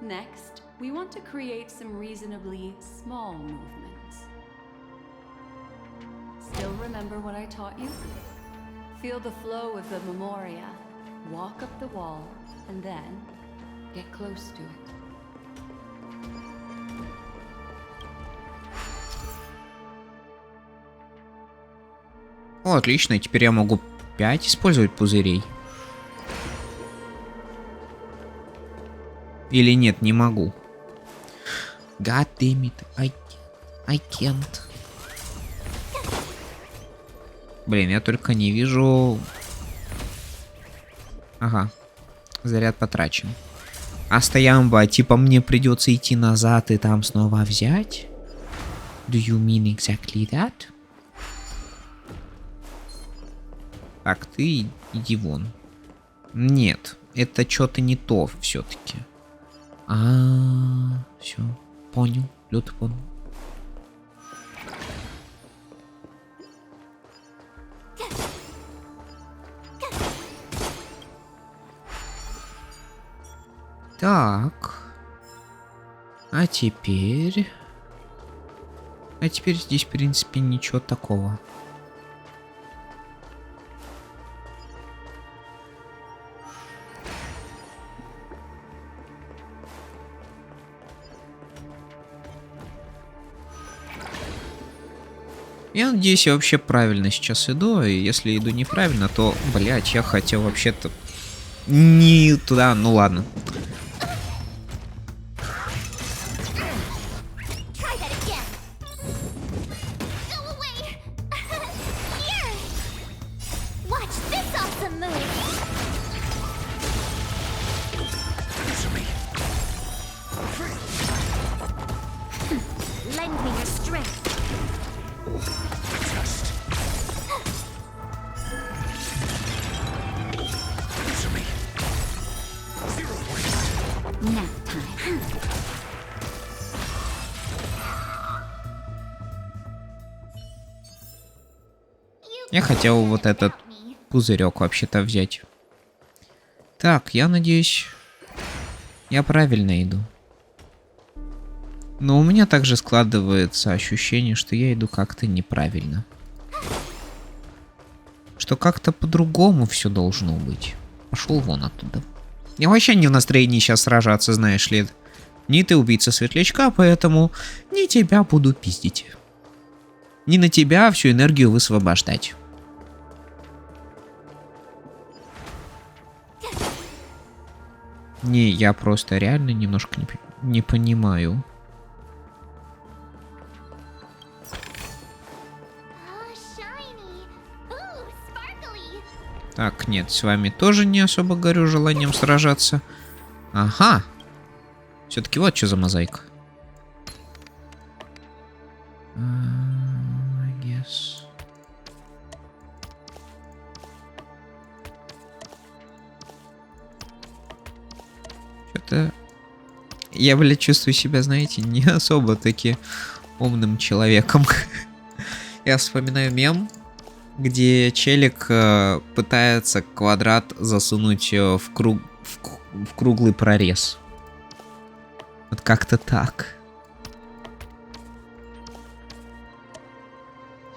Next, we want to create some reasonably small movements. Still remember what I taught you? Feel the flow of the memoria, walk up the wall, and then get close to it. О, отлично, теперь я могу 5 использовать пузырей. Или нет, не могу. God damn it, I can't. Блин, я только не вижу... Ага, заряд потрачен. А стоямба, типа мне придется идти назад и там снова взять? Do you mean exactly that? Так, ты иди вон. Нет, это что-то не то все-таки. Все, понял, лютый понял. Так. А теперь здесь, в принципе, ничего такого. Я надеюсь, я вообще правильно сейчас иду, и если иду неправильно, то, блядь, я хотел вообще-то не туда, ну ладно. Я хотел вот этот пузырек вообще-то взять. Так, я надеюсь, я правильно иду. Но у меня также складывается ощущение, что я иду как-то неправильно. Что как-то по-другому все должно быть. Пошел вон оттуда. Я вообще не в настроении сейчас сражаться, знаешь ли. Не ты убийца светлячка, поэтому не тебя буду пиздить. Не на тебя всю энергию высвобождать. Не, я просто реально немножко не понимаю. Так, нет, с вами тоже не особо горю желанием сражаться. Ага. Все-таки вот что за мозаика. I guess. Что-то... Я, блядь, чувствую себя, знаете, не особо таки умным человеком. Я вспоминаю мем, где челик пытается квадрат засунуть в круглый прорез. Вот как-то так.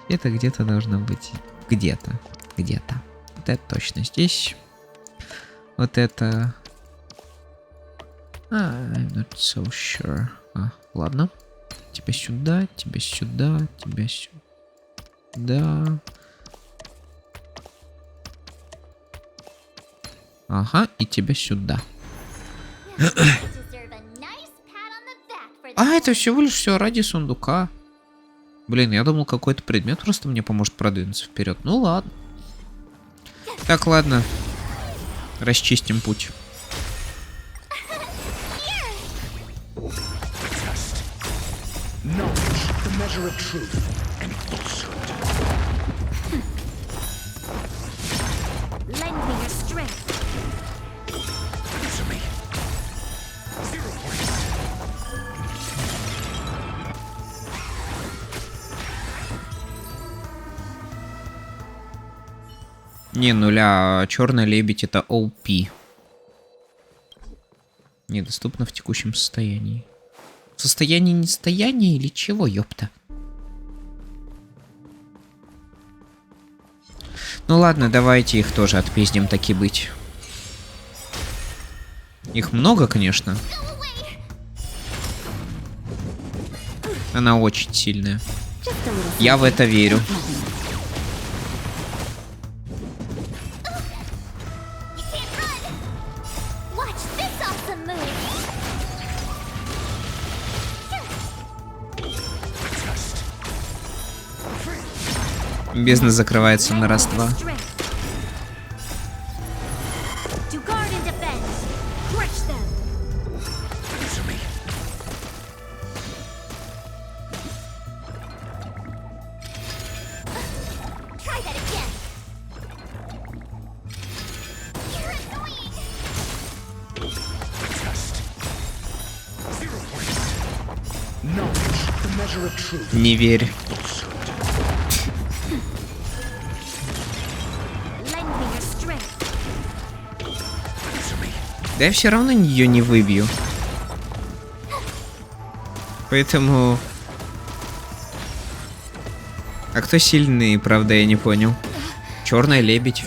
Это где-то должно быть. Где-то. Где-то. Вот это точно здесь. Вот это... I'm not so sure. Ладно. Тебя сюда, тебя сюда, тебя сюда. Ага, и тебя сюда. Это всего лишь все ради сундука. Блин, я думал, какой-то предмет просто мне поможет продвинуться вперед. Ну ладно. Так, ладно. Расчистим путь. Knowledge, the measure of truth and falsehood. Lend me your strength. Answer me. 0 points. Не, нуля, черный лебедь это OP. Недоступно в текущем состоянии. Состояние нестояния или чего, ёпта? Ну ладно, давайте их тоже отпиздим, таки быть. Их много, конечно. Она очень сильная. Я в это верю. Бездна закрывается на раз-два. Не верь. Да я все равно ее не выбью. Поэтому... А кто сильный, правда, я не понял. Черный лебедь.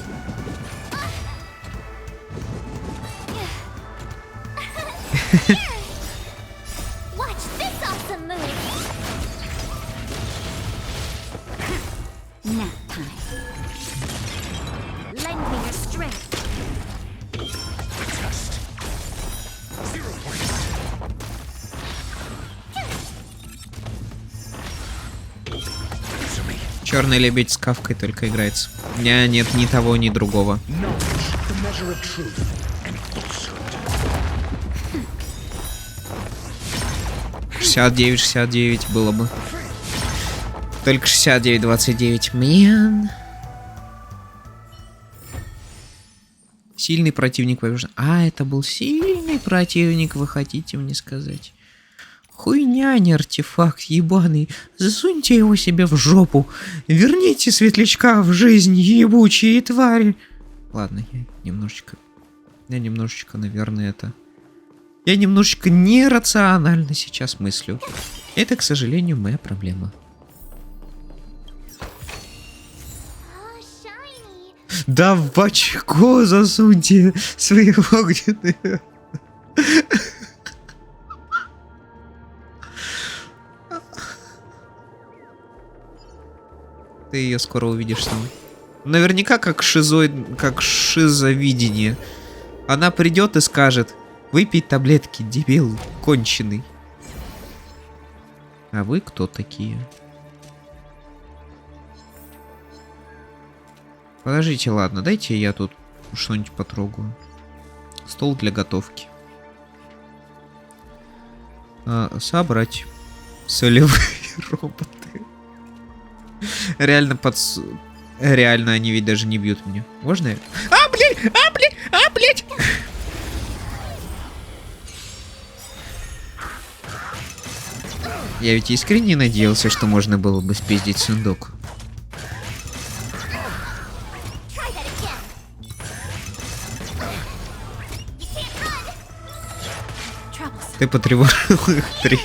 Черный лебедь с кавкой только играется. У меня нет ни того, ни другого. 69-69 было бы. Только 69-29. Мен. Сильный противник побежден. А, это был сильный противник, вы хотите мне сказать? Хуйня, не артефакт, ебаный. Засуньте его себе в жопу. Верните светлячка в жизнь, ебучие твари. Ладно, я немножечко, наверное, это... Я немножечко нерационально сейчас мыслю. Это, к сожалению, моя проблема. Да в бачко засуньте свои огненные. Ты ее скоро увидишь снова. Наверняка как шизовидение. Она придет и скажет: выпей таблетки, дебил конченый. А вы кто такие? Подождите, ладно, дайте я тут что-нибудь потрогаю. Стол для готовки. Собрать солевые роботы. Реально Реально, они ведь даже не бьют меня. Можно я? Блядь! Я ведь искренне надеялся, что можно было бы спиздить сундук. Ты потревожил их 3.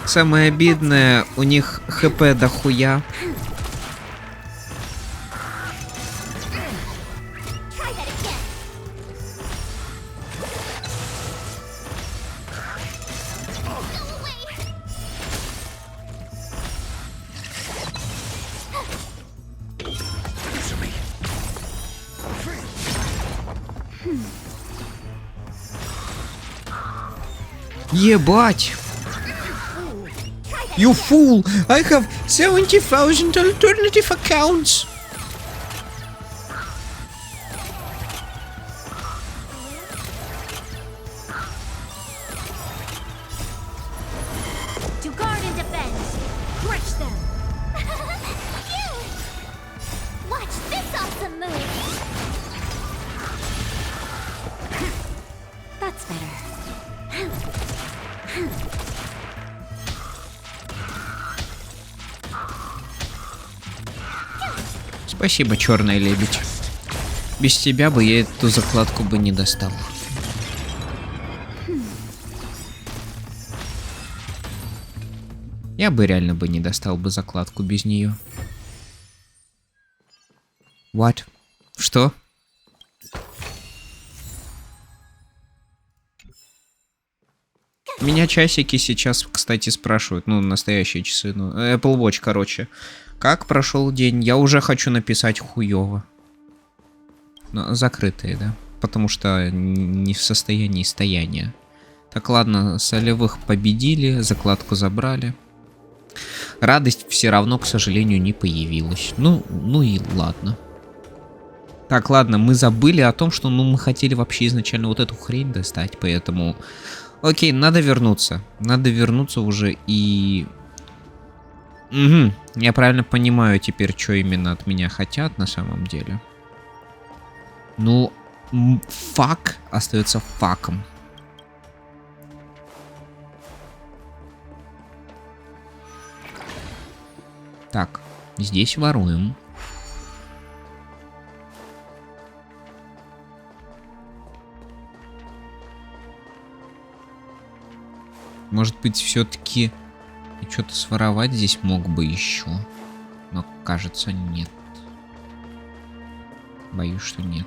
Самое обидное, у них хп дохуя. Ебать! You fool! I have 70,000 alternative accounts! defend. Crush them. Phew! Watch this awesome move. That's better. Спасибо, черная лебедь. Без тебя бы я эту закладку бы не достал. Я бы реально бы не достал бы закладку без нее. What? Что? Меня часики сейчас, кстати, спрашивают. Ну, настоящие часы. Ну, Apple Watch, короче. Как прошел день? Я уже хочу написать хуёво. Но закрытые, да? Потому что не в состоянии стояния. Так, ладно, солевых победили, закладку забрали. Радость все равно, к сожалению, не появилась. Ну и ладно. Так, ладно, мы забыли о том, что мы хотели вообще изначально вот эту хрень достать, поэтому... Окей, надо вернуться. Надо вернуться уже и... Угу, я правильно понимаю теперь, что именно от меня хотят на самом деле. Ну, фак остается факом. Так, здесь воруем. Может быть, все-таки что-то своровать здесь мог бы еще. Но, кажется, нет. Боюсь, что нет.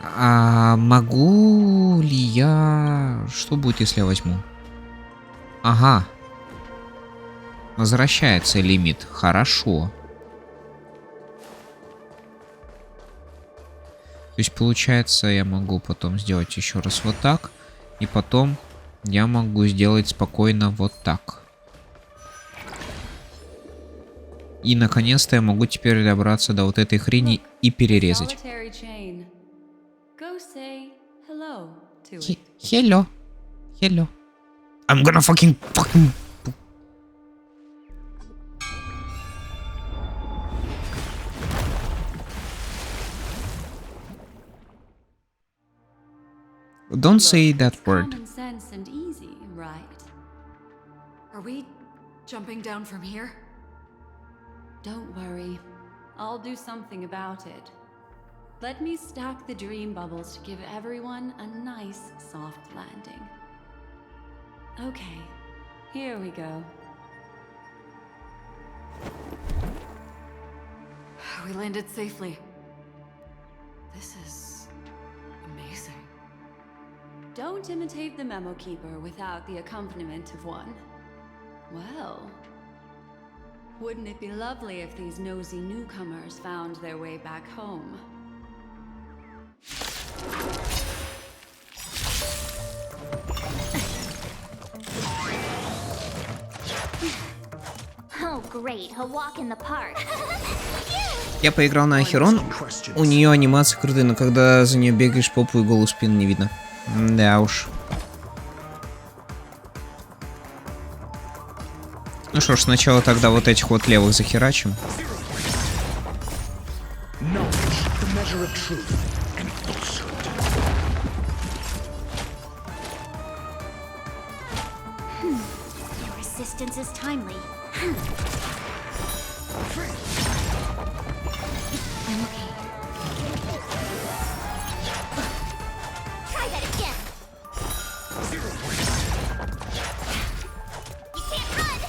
А могу ли я... Что будет, если я возьму? Ага. Возвращается лимит. Хорошо. То есть, получается, я могу потом сделать еще раз вот так. И потом я могу сделать спокойно вот так. И, наконец-то, я могу теперь добраться до вот этой хрени и перерезать. Hello. Hello. I'm gonna fucking... Don't say that word. Common sense and easy, right? Are we jumping down from here? Don't worry. I'll do something about it. Let me stack the dream bubbles to give everyone a nice soft landing. Okay, here we go. We landed safely. This is amazing. Don't imitate the memo keeper without the accompaniment of one. Well, wouldn't it be lovely if these nosy newcomers found their way back home? Oh, great, a walk in the park. Я поиграл на Ахерон. У нее анимация крутая, но когда за нее бегаешь, попу и голую спину не видно. Да уж. Ну что ж, сначала тогда вот этих вот левых захерачим. Your assistance is timely. I'm okay. Try that again. You can't run.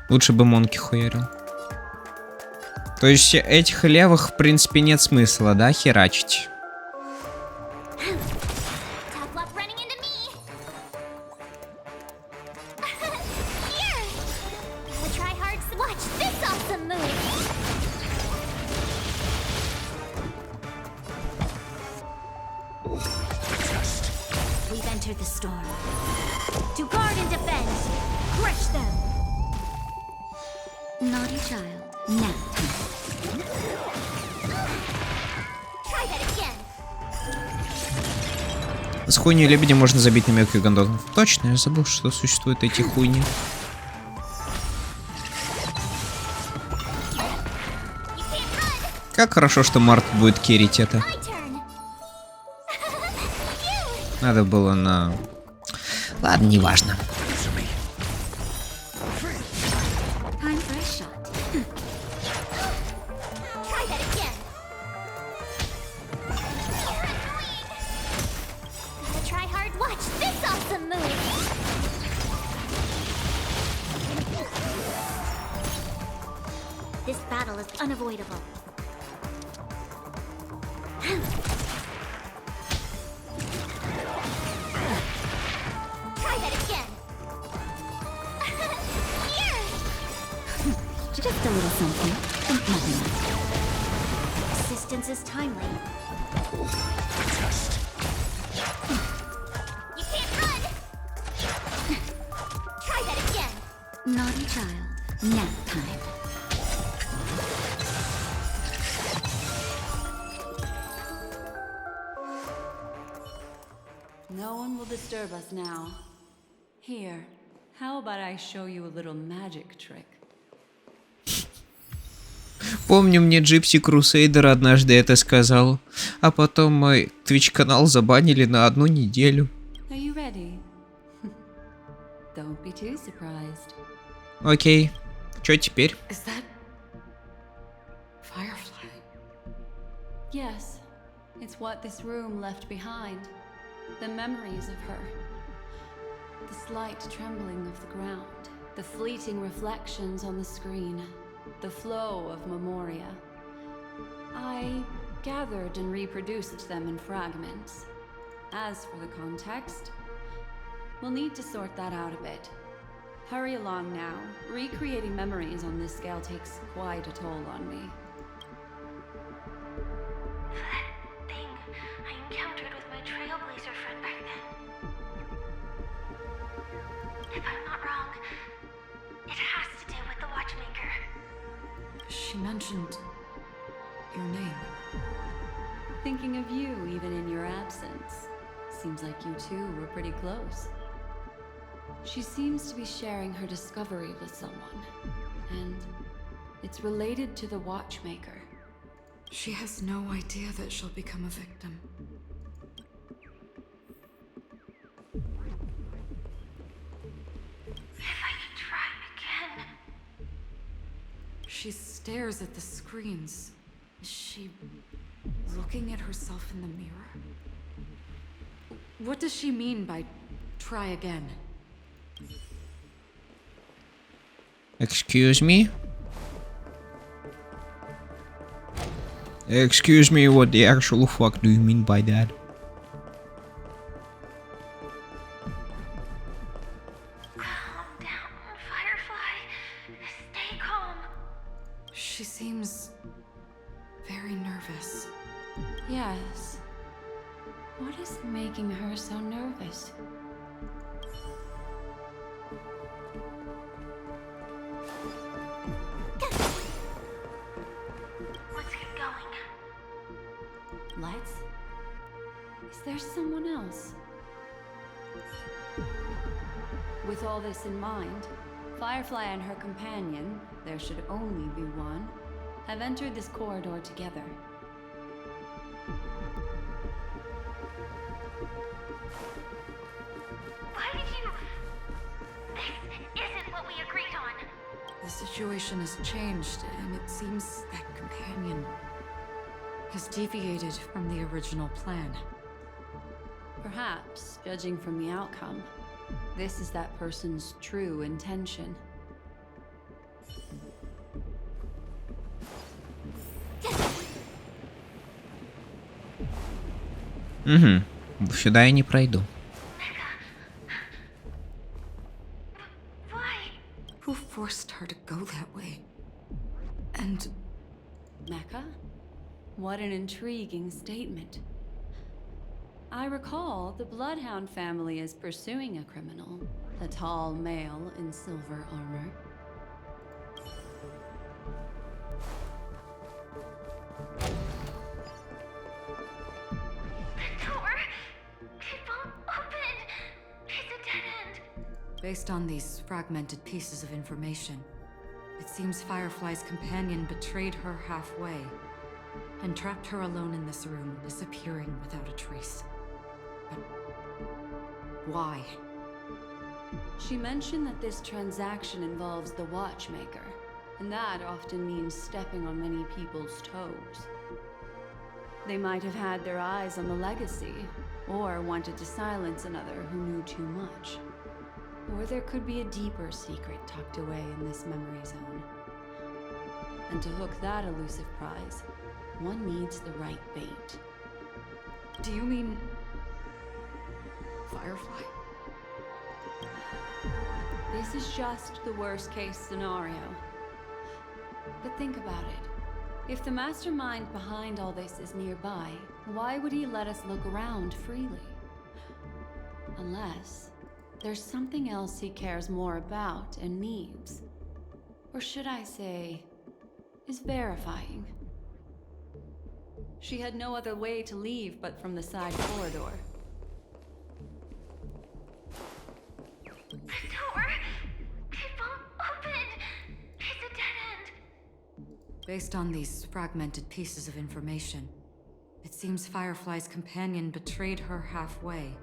Лучше бы Монки хуярил. То есть этих левых, в принципе, нет смысла, да, херачить? Tough luck running into me. Here. Gotta try hard. Watch this awesome move. We've entered the storm. To guard and defend. Crush them. Naughty child. Now. Try that again. С хуйней лебедя можно забить на мелких гондонов. Точно, я забыл, что существуют эти хуйни. Как хорошо, что Март будет керрить это. Надо было на... Ладно, неважно. This battle is unavoidable. Try that again. Here. Just a little something. Think nothing else. Assistance is timely. You can't run. Try that again. Naughty child. Nap time. No one will disturb us now. Here, how about I show you a little magic trick? Помню, мне Джипси Крусейдер однажды это сказал. А потом мой Twitch-канал забанили на 1 неделю. Are you ready? Don't be too surprised. Окей. Чё теперь? Is that Firefly? Yes, it's what this room left behind. The memories of her. The slight trembling of the ground. The fleeting reflections on the screen. The flow of memoria. I gathered and reproduced them in fragments. As for the context, we'll need to sort that out a bit. Hurry along now. Recreating memories on this scale takes quite a toll on me. That thing I encountered with my trailblazer friend back then. If I'm not wrong, it has to do with the Watchmaker. She mentioned your name. Thinking of you even in your absence. Seems like you two were pretty close. She seems to be sharing her discovery with someone. And it's related to the Watchmaker. She has no idea that she'll become a victim. If I could try again. She stares at the screens. Is she looking at herself in the mirror? What does she mean by try again? Excuse me? Excuse me, what the actual fuck do you mean by that? Calm down, Firefly. Stay calm. She seems very nervous. Yes. What is making her so nervous? Let's get going. Let's? Is there someone else? With all this in mind, Firefly and her companion, there should only be one, have entered this corridor together. Why did you... This isn't what we agreed on. The situation has changed, and it seems that companion has deviated from the original plan. Perhaps, judging from the outcome, this is that person's true intention. Угу. Сюда я не пройду. Why? Who forced her to go that way? And Mecca? What an intriguing statement. I recall the Bloodhound family is pursuing a criminal, a tall male in silver armor. The door? It won't Based on these fragmented pieces of information, it seems Firefly's companion betrayed her halfway and trapped her alone in this room, disappearing without a trace. But why? She mentioned that this transaction involves the watchmaker, and that often means stepping on many people's toes. They might have had their eyes on the legacy, or wanted to silence another who knew too much. Or there could be a deeper secret tucked away in this memory zone. And to hook that elusive prize, one needs the right bait. Do you mean Firefly? This is just the worst case scenario. But think about it. If the mastermind behind all this is nearby, why would he let us look around freely? Unless there's something else he cares more about and needs. Or should I say, is verifying. She had no other way to leave but from the side corridor. The door! It won't open! It's a dead end! Based on these fragmented pieces of information, it seems Firefly's companion betrayed her halfway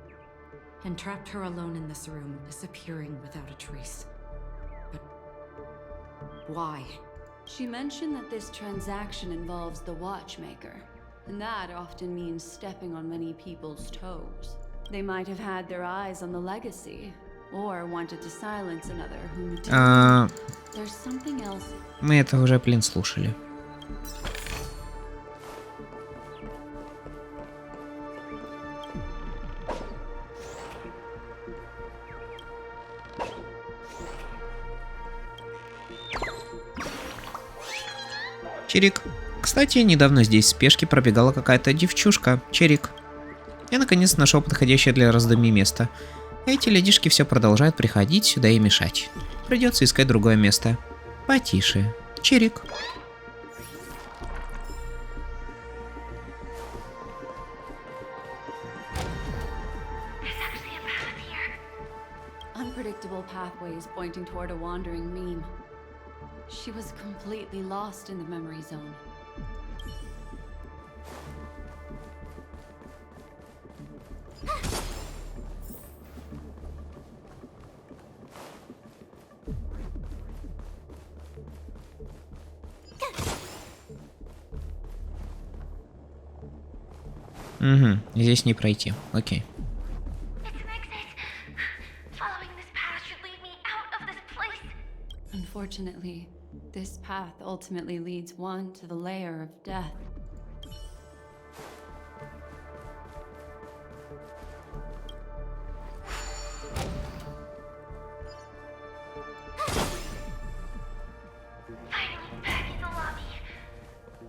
and trapped her alone in this room, disappearing without a trace. But why? She mentioned that this transaction involves the watchmaker, and that often means stepping on many people's toes. They might have had their eyes on the legacy, or wanted to silence another who knew too. There's something else. Мы это уже, блин, слушали. Черик. Кстати, недавно здесь в спешке пробегала какая-то девчушка. Черик. Я наконец нашел подходящее для раздумий место. Эти ледишки все продолжают приходить сюда и мешать. Придется искать другое место. Потише. Черик. Unpredictable pathways pointing toward a wandering meme. She was completely lost in the memory zone. Угу, здесь не пройти. Окей. Unfortunately, this path ultimately leads one to the lair of death. Finally back in the lobby.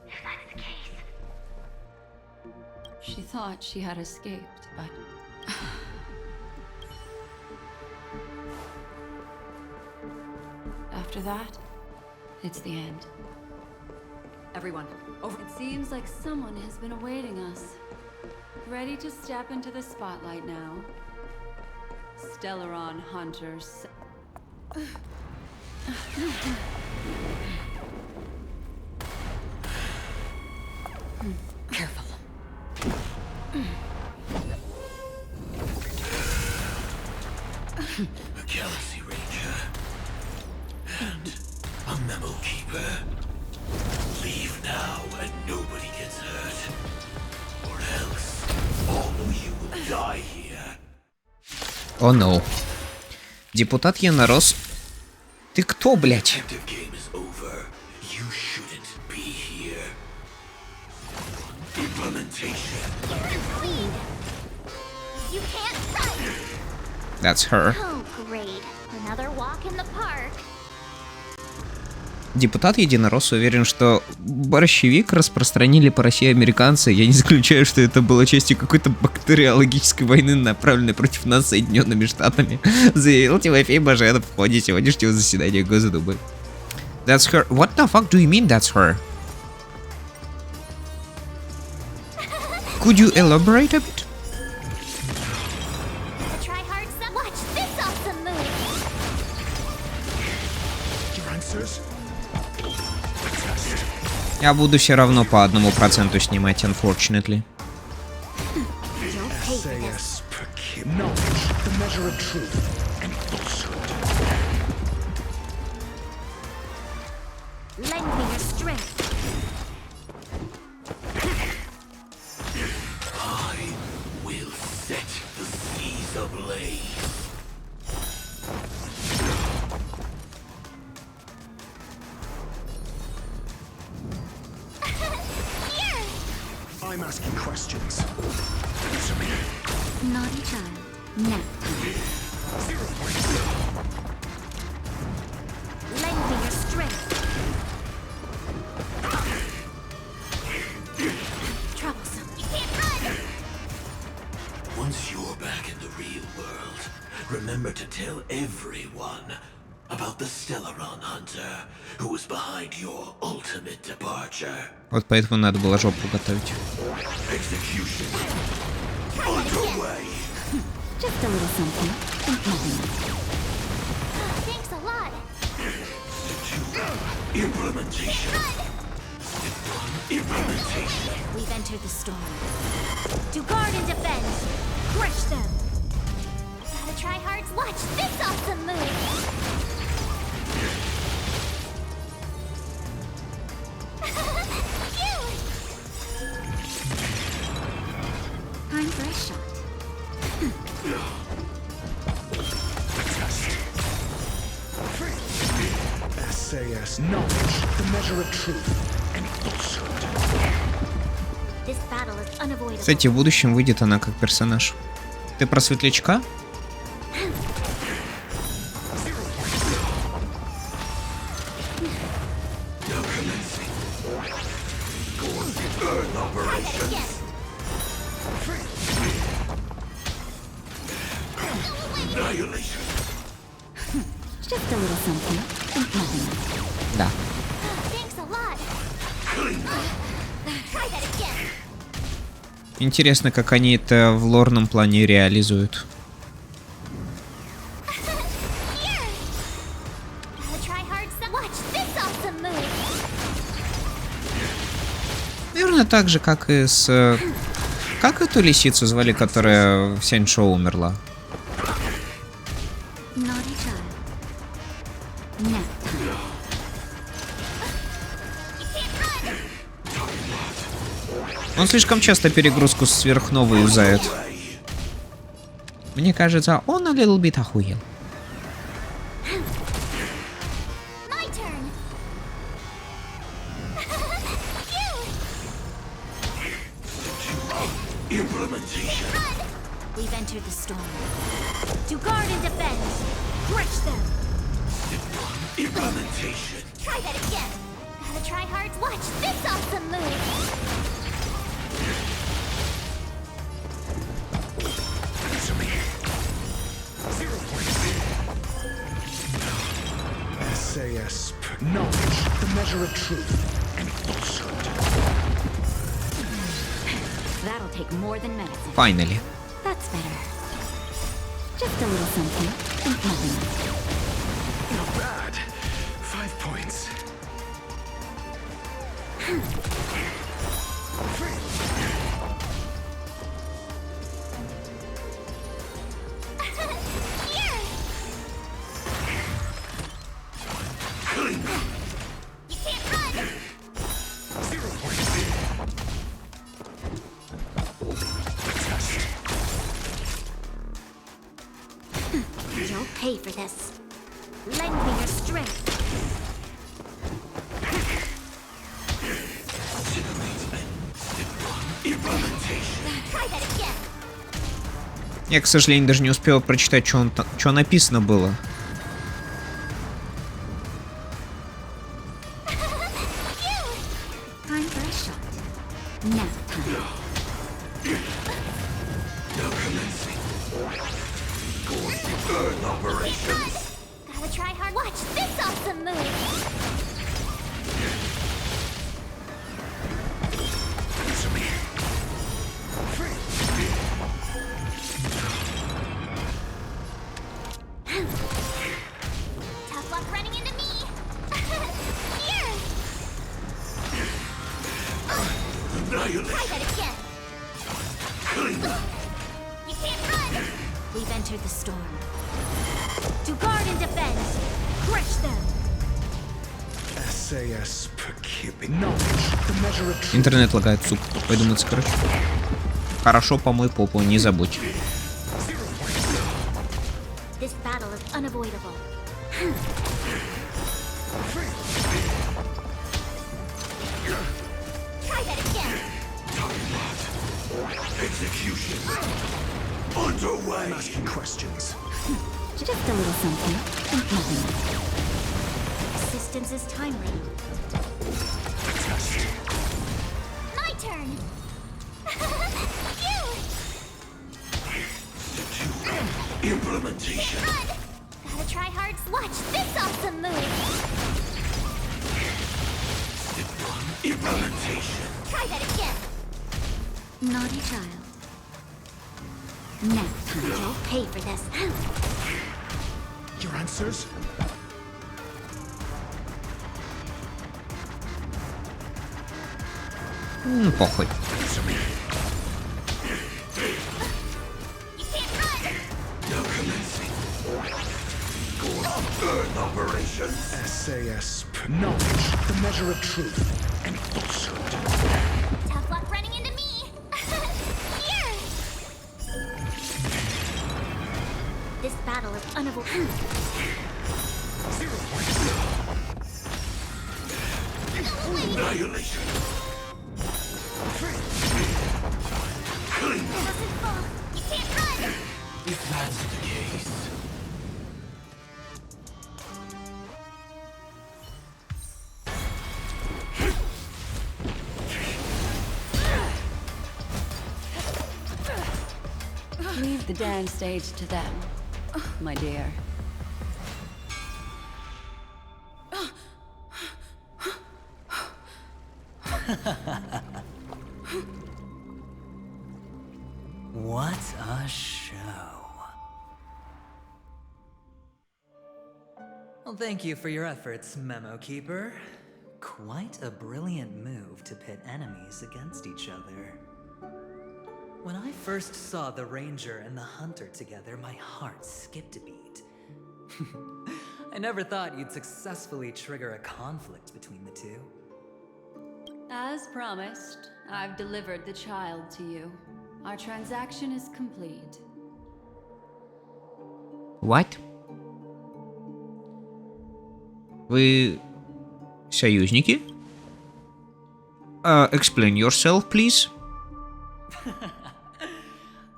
If that's the case. She thought she had escaped, but after that, it's the end. Everyone, over. It seems like someone has been awaiting us. Ready to step into the spotlight now. Stellaron Hunters. Careful. A Galaxy Ranger. And a Memo Keeper. Leave now and nobody gets hurt. Or else, all of you will die here. О, no. Депутат Янорос. Ты кто, блядь? The game is over. You shouldn't be here. Implementation. You can't run! That's her. Oh, great. Another walk in the park. Депутат Единорос уверен, что борщевик распространили по России американцы. Я не исключаю, что это было частью какой-то бактериологической войны, направленной против нас Соединенными Штатами, заявил Тимофей Баженов в ходе сегодняшнего заседания Госдумы. That's her. What the fuck do you mean that's her? Could you elaborate a bit? Try hard some. Watch this awesome move. Я буду все равно по 1% снимать, unfortunately. Lend me your strength. I will set the seas ablaze. I'm asking questions. Naughty child. Nap time. Lend me your strength. Troublesome. You can't run! Once you're back in the real world, remember to tell everyone about the Stellaron Hunter who was behind your ultimate departure. Вот поэтому надо было жопу готовить. Execution underway. Just a little something. Think nothing. Thanks a lot. Implementation. Implementation. We've entered the storm. To guard and defend. Crush them. Gotta try hard to watch this awesome move. Time for a shot. SAS knowledge, the measure of truth, and falsehood. This battle is unavoidable. Кстати, в будущем выйдет она как персонаж. Ты про светлячка? Annihilation. Just a little something. Think nothing. Да. Thanks a lot. Try that again. Интересно, как они это в лорном плане реализуют. Here. Gotta try hard to watch this awesome move. Наверное, так же, как и с... Как эту лисицу звали, которая в Сяньшоу умерла? Naughty child. Nap time. Он слишком часто перегрузку сверхновой юзает. Мне кажется, он a little bit охуел. My turn. Implementation. We've entered the storm. To guard and defend. Crush them. Implementation. Try that again. Gotta try hard to watch this awesome move. SAS knowledge, the measure of truth, and falsehood. That'll take more than medicine. Finally. That's better. Just a little something. Think nothing. Not bad. 5 points. Here. You can't run. 0 points. You'll pay for this. Lend me your strength. Try that again. Я, к сожалению, даже не успел прочитать, что написано было. Time for a shot. Nap time. Earth operations. Gotta try hard. Watch this awesome move. Tough luck running into me. Интернет лагает, сука. Пойду мыться, короче. Хорошо, помой попу, не забудь. This battle is unavoidable. Try that again. Execution underway. I'm asking questions. Just a little something. Nothing. Assistance is timely. My turn. Phew! Implementation. Run! Gotta try hard. Watch this awesome move. Implementation. Try that again. Naughty child. Next time. You'll pay for this. Your answers? Похуй. You can't run. Now commencing. Earth operations. SAS. Knowledge. The measure of truth. And falsehood. Tough luck running into me. Here. This battle is unavoidable. Annihilation. Clean. Doesn't fall. You can't run. If that's the case. Leave the dance stage to them, my dear. What a show. Well, thank you for your efforts, Memo Keeper. Quite a brilliant move to pit enemies against each other. When I first saw the Ranger and the Hunter together, my heart skipped a beat. I never thought you'd successfully trigger a conflict between the two. As promised, I've delivered the child to you. Our transaction is complete. What? Вы союзники? Explain yourself, please.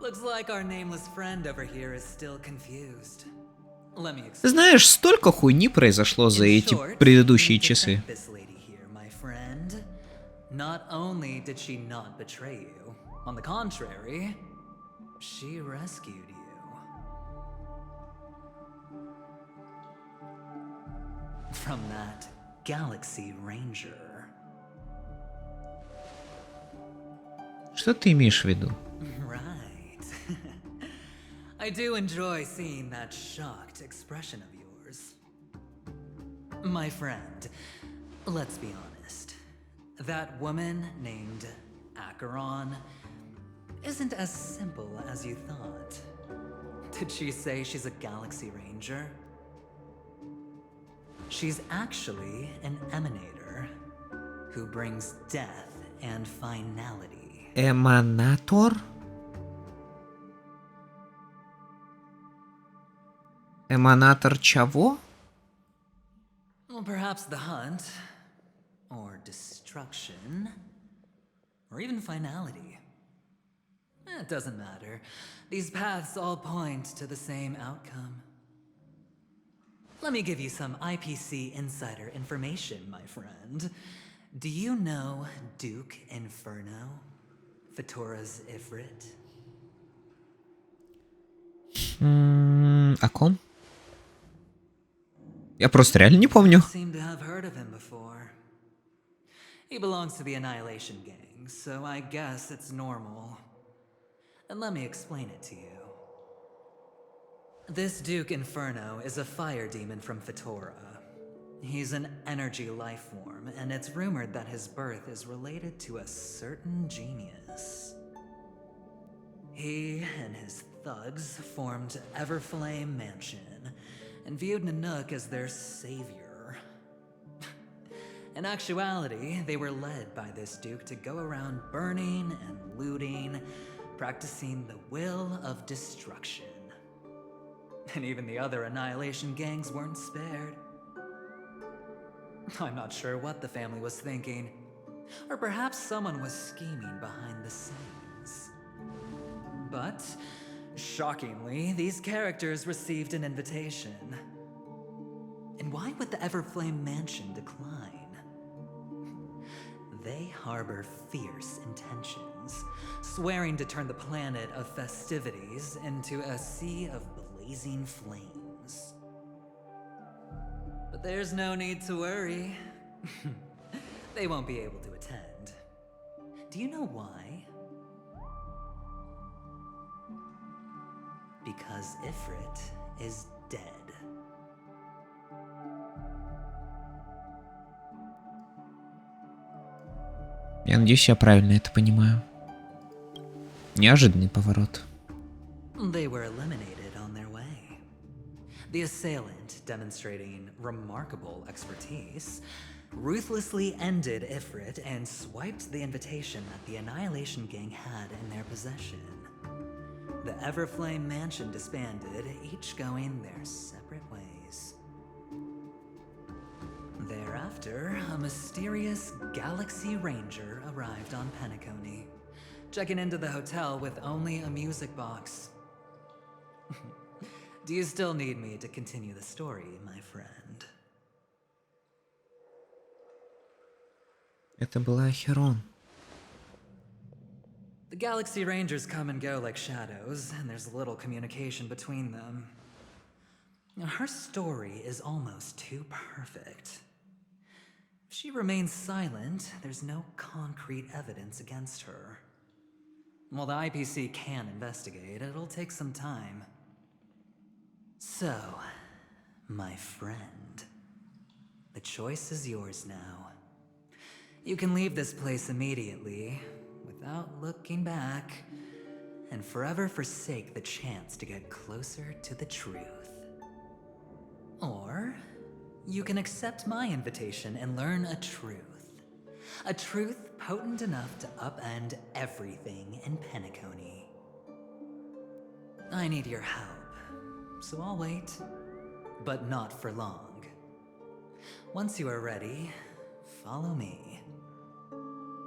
Looks like our nameless friend over here is still confused. Let me explain. Знаешь, столько хуйни произошло за эти предыдущие часы. This lady here, my friend. Not only did she not betray you, on the contrary, she rescued you. From that Galaxy Ranger. Что ты имеешь в виду? Right. I do enjoy seeing that shocked expression of yours. My friend, let's be honest. That woman named Acheron isn't as simple as you thought. Did she say she's a Galaxy Ranger? She's actually an emanator who brings death and finality. Эманатор? Эманатор чего? Well, perhaps the hunt, or destruction, or even finality. It doesn't matter. These paths all point to the same outcome. Let me give you some IPC insider information, my friend. Do you know Duke Inferno? Fatora's Ifrit? О ком? Я просто реально не помню. Seem to have heard of him before. He belongs to the Annihilation Gang, so I guess it's normal. And let me explain it to you. This Duke Inferno is a fire demon from Fatora. He's an energy life form, and it's rumored that his birth is related to a certain genius. He and his thugs formed Everflame Mansion, and viewed Nanook as their savior. In actuality, they were led by this duke to go around burning and looting, practicing the will of destruction. And even the other Annihilation gangs weren't spared. I'm not sure what the family was thinking, or perhaps someone was scheming behind the scenes. But, shockingly, these characters received an invitation. And why would the Everflame Mansion decline? They harbor fierce intentions, swearing to turn the planet of festivities into a sea of blazing flames. But there's no need to worry. They won't be able to attend. Do you know why? Because Ifrit is dead. Я надеюсь, я правильно это понимаю. Неожиданный поворот. They were eliminated on their way. The assailant, demonstrating remarkable expertise, ruthlessly ended Ifrit and swiped the invitation that the Annihilation Gang had in their possession. The Everflame Mansion disbanded, each going their separate ways. Thereafter, a mysterious Galaxy Ranger arrived on Penacony, checking into the hotel with only a music box. Do you still need me to continue the story, my friend? Это была Ахерон. The Galaxy Rangers come and go like shadows, and there's little communication between them. Her story is almost too perfect. If she remains silent, there's no concrete evidence against her. While the IPC can investigate, it'll take some time. So, my friend, the choice is yours now. You can leave this place immediately, without looking back, and forever forsake the chance to get closer to the truth. Or, you can accept my invitation and learn a truth. A truth potent enough to upend everything in Penacony. I need your help, so I'll wait, but not for long. Once you are ready, follow me.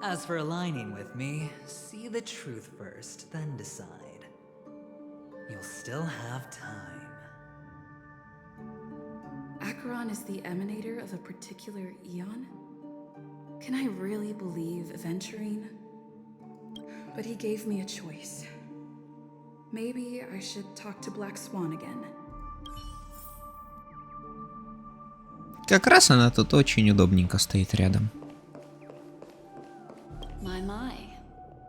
As for aligning with me, see the truth first, then decide. You'll still have time. Acheron is the emanator of a particular eon? Can I really believe Aventurine? But he gave me a choice. Maybe I should talk to Black Swan again. Как раз она тут очень удобненько стоит рядом. My.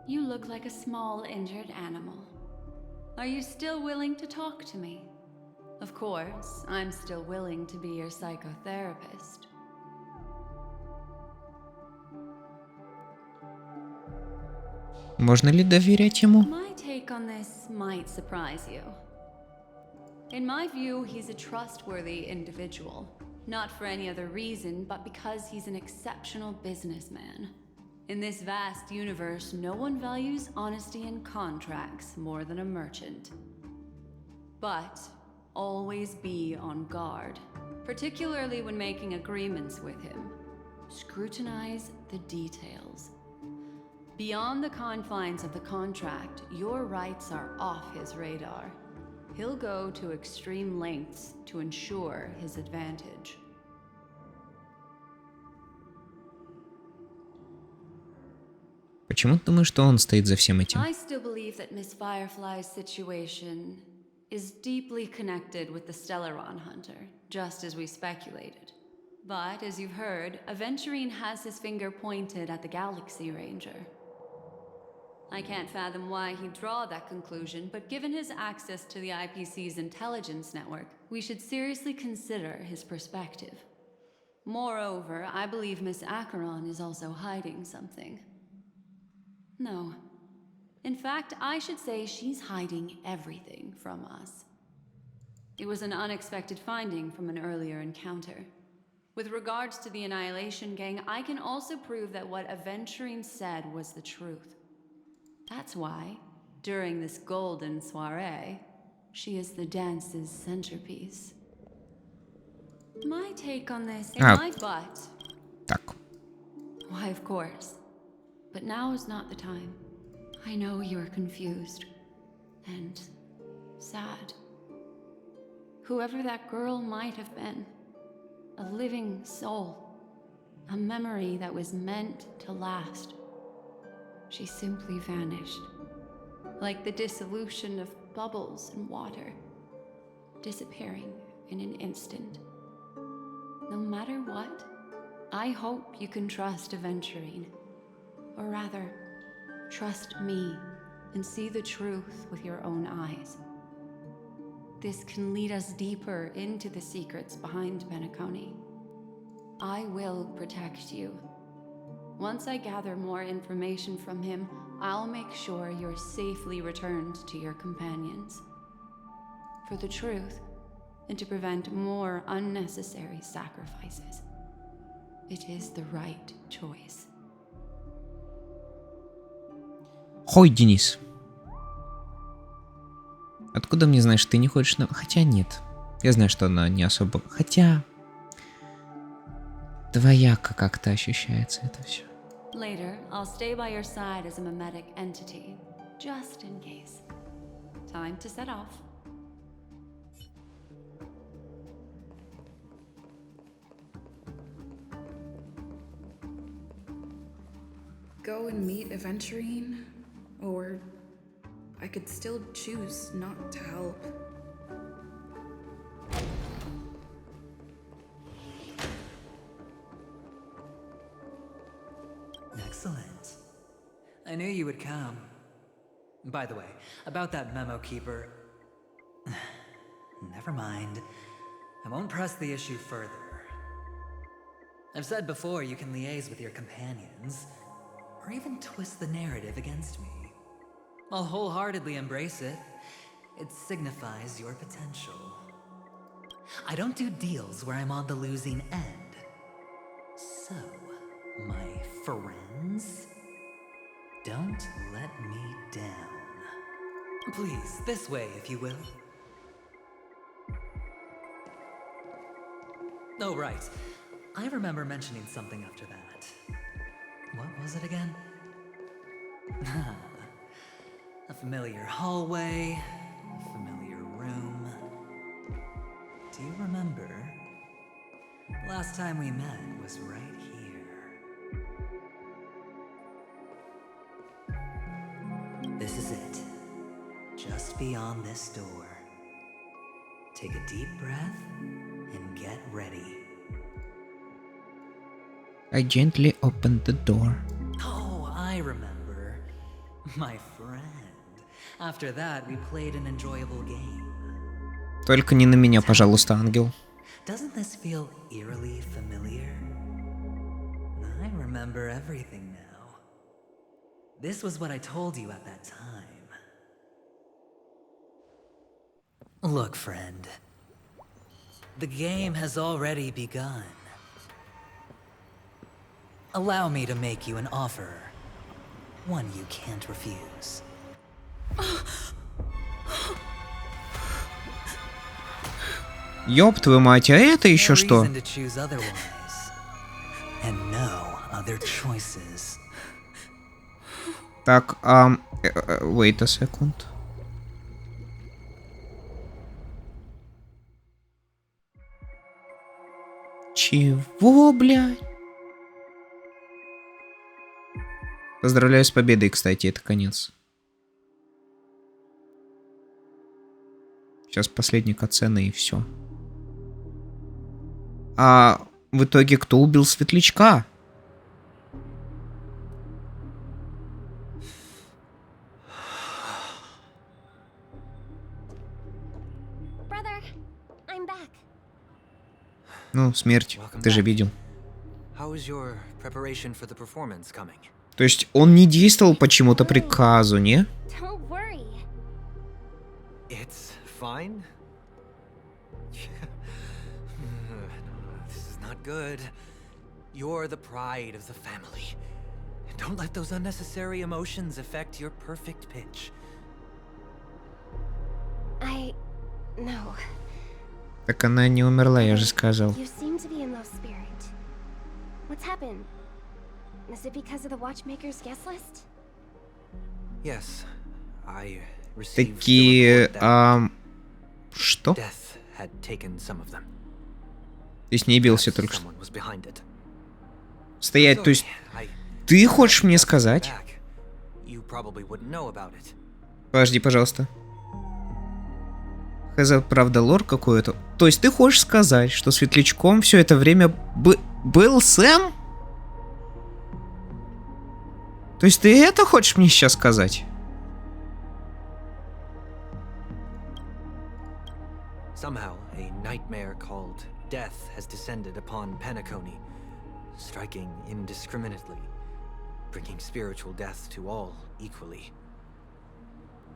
You look like a small injured animal. Are you still willing to talk to me? Of course, I'm still willing to be your psychotherapist. Можно ли доверять ему? My take on this might surprise you. In my view, he's a trustworthy individual. Not for any other reason, but because he's an exceptional businessman. In this vast universe, no one values honesty in contracts more than a merchant. But always be on guard, particularly when making agreements with him. Scrutinize the details. Beyond the confines of the contract, your rights are off his radar. He'll go to extreme lengths to ensure his advantage. Почему ты думаешь, что он стоит за всем этим? I still believe that Miss Firefly's situation is deeply connected with the Stellaron Hunter, just as we speculated. But, as you've heard, Aventurine has his finger pointed at the Galaxy Ranger. I can't fathom why he'd draw that conclusion, but given his access to the IPC's intelligence network, we should seriously consider his perspective. Moreover, I believe Miss Acheron is also hiding something. No. In fact, I should say she's hiding everything from us. It was an unexpected finding from an earlier encounter. With regards to the Annihilation Gang, I can also prove that what Aventurine said was the truth. That's why, during this golden soiree, she is the dance's centerpiece. My take on this, in my butt. Так. Why, of course. But now is not the time. I know you're confused. And sad. Whoever that girl might have been. A living soul. A memory that was meant to last. She simply vanished. Like the dissolution of bubbles in water. Disappearing in an instant. No matter what, I hope you can trust Aventurine. Or rather, trust me and see the truth with your own eyes. This can lead us deeper into the secrets behind Penacony. I will protect you. Once I gather more information from him, I'll make sure you're safely returned to your companions. For the truth, and to prevent more unnecessary sacrifices. It is the right choice. Хой, Денис. Откуда мне знаешь, ты не хочешь на... Хотя нет. Я знаю, что она не особо... Хотя... Двояко как-то ощущается это все. Later, I'll stay by your side as a mimetic entity, just in case. Time to set off. Go and meet Aventurine, or I could still choose not to help. Excellent. I knew you would come. By the way, about that memo keeper... Never mind. I won't press the issue further. I've said before you can liaise with your companions, or even twist the narrative against me. I'll wholeheartedly embrace it. It signifies your potential. I don't do deals where I'm on the losing end. So, my friends, don't let me down. Please, this way, if you will. Oh, right. I remember mentioning something after that. What was it again? A familiar hallway, a familiar room. Do you remember? Last time we met was right here. This is it. Just beyond this door. Take a deep breath and get ready. I gently opened the door. Oh, I remember. My friend. After that, we played an enjoyable game. Только не на меня, пожалуйста, ангел. Doesn't this feel eerily familiar? I remember everything now. This was what I told you at that time. Look, friend. The game has already begun. Allow me to make you an offer. One you can't refuse. Ёб твою мать, а это еще No что? reason to choose otherwise. And no other choices. Так, wait a second. Чего, блядь? Поздравляю с победой, кстати, это конец. Сейчас последняя катсцена и все. А в итоге кто убил Светлячка? Brother, I'm back. Ну, смерть, ты же видел. How is your preparation for the performance coming? То есть он не действовал по чему-то приказу, не? Don't worry. It's fine. This is not good. You're the pride of the family. Don't let those unnecessary emotions affect your perfect pitch. No. Так она не умерла, я же сказал. You seem to be in low spirit. What's happened? Is it because of the watchmaker's guest list? Yes, I received Такие, the report that что? death had taken some of them. Ты с ней бился только что. Someone was behind it. Стоять, то есть... Ты хочешь мне сказать? You probably wouldn't know about it. Подожди, пожалуйста. Хз, правда, лор какой-то. То есть ты хочешь сказать, что светлячком все это время был Сэм? То есть ты это хочешь мне сейчас сказать? Somehow, a nightmare called death has descended upon Penacony, striking indiscriminately, bringing spiritual death to all equally.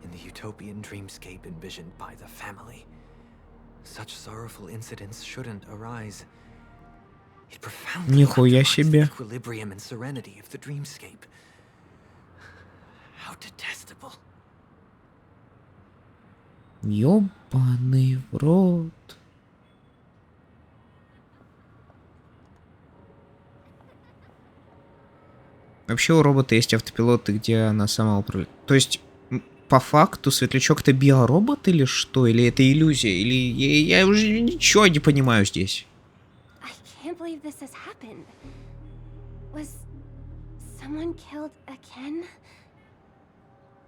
In the utopian dreamscape envisioned by the family, such sorrowful incidents shouldn't arise. It profoundly Нихуя undermines the себе. equilibrium and serenity of the dreamscape. How detestable. Ёбаный в рот. Вообще у робота есть автопилоты, где она сама управляет. То есть, по факту, светлячок это биоробот или что? Или это иллюзия? Или я уже ничего не понимаю здесь. I can't believe this has happened. Was someone killed again?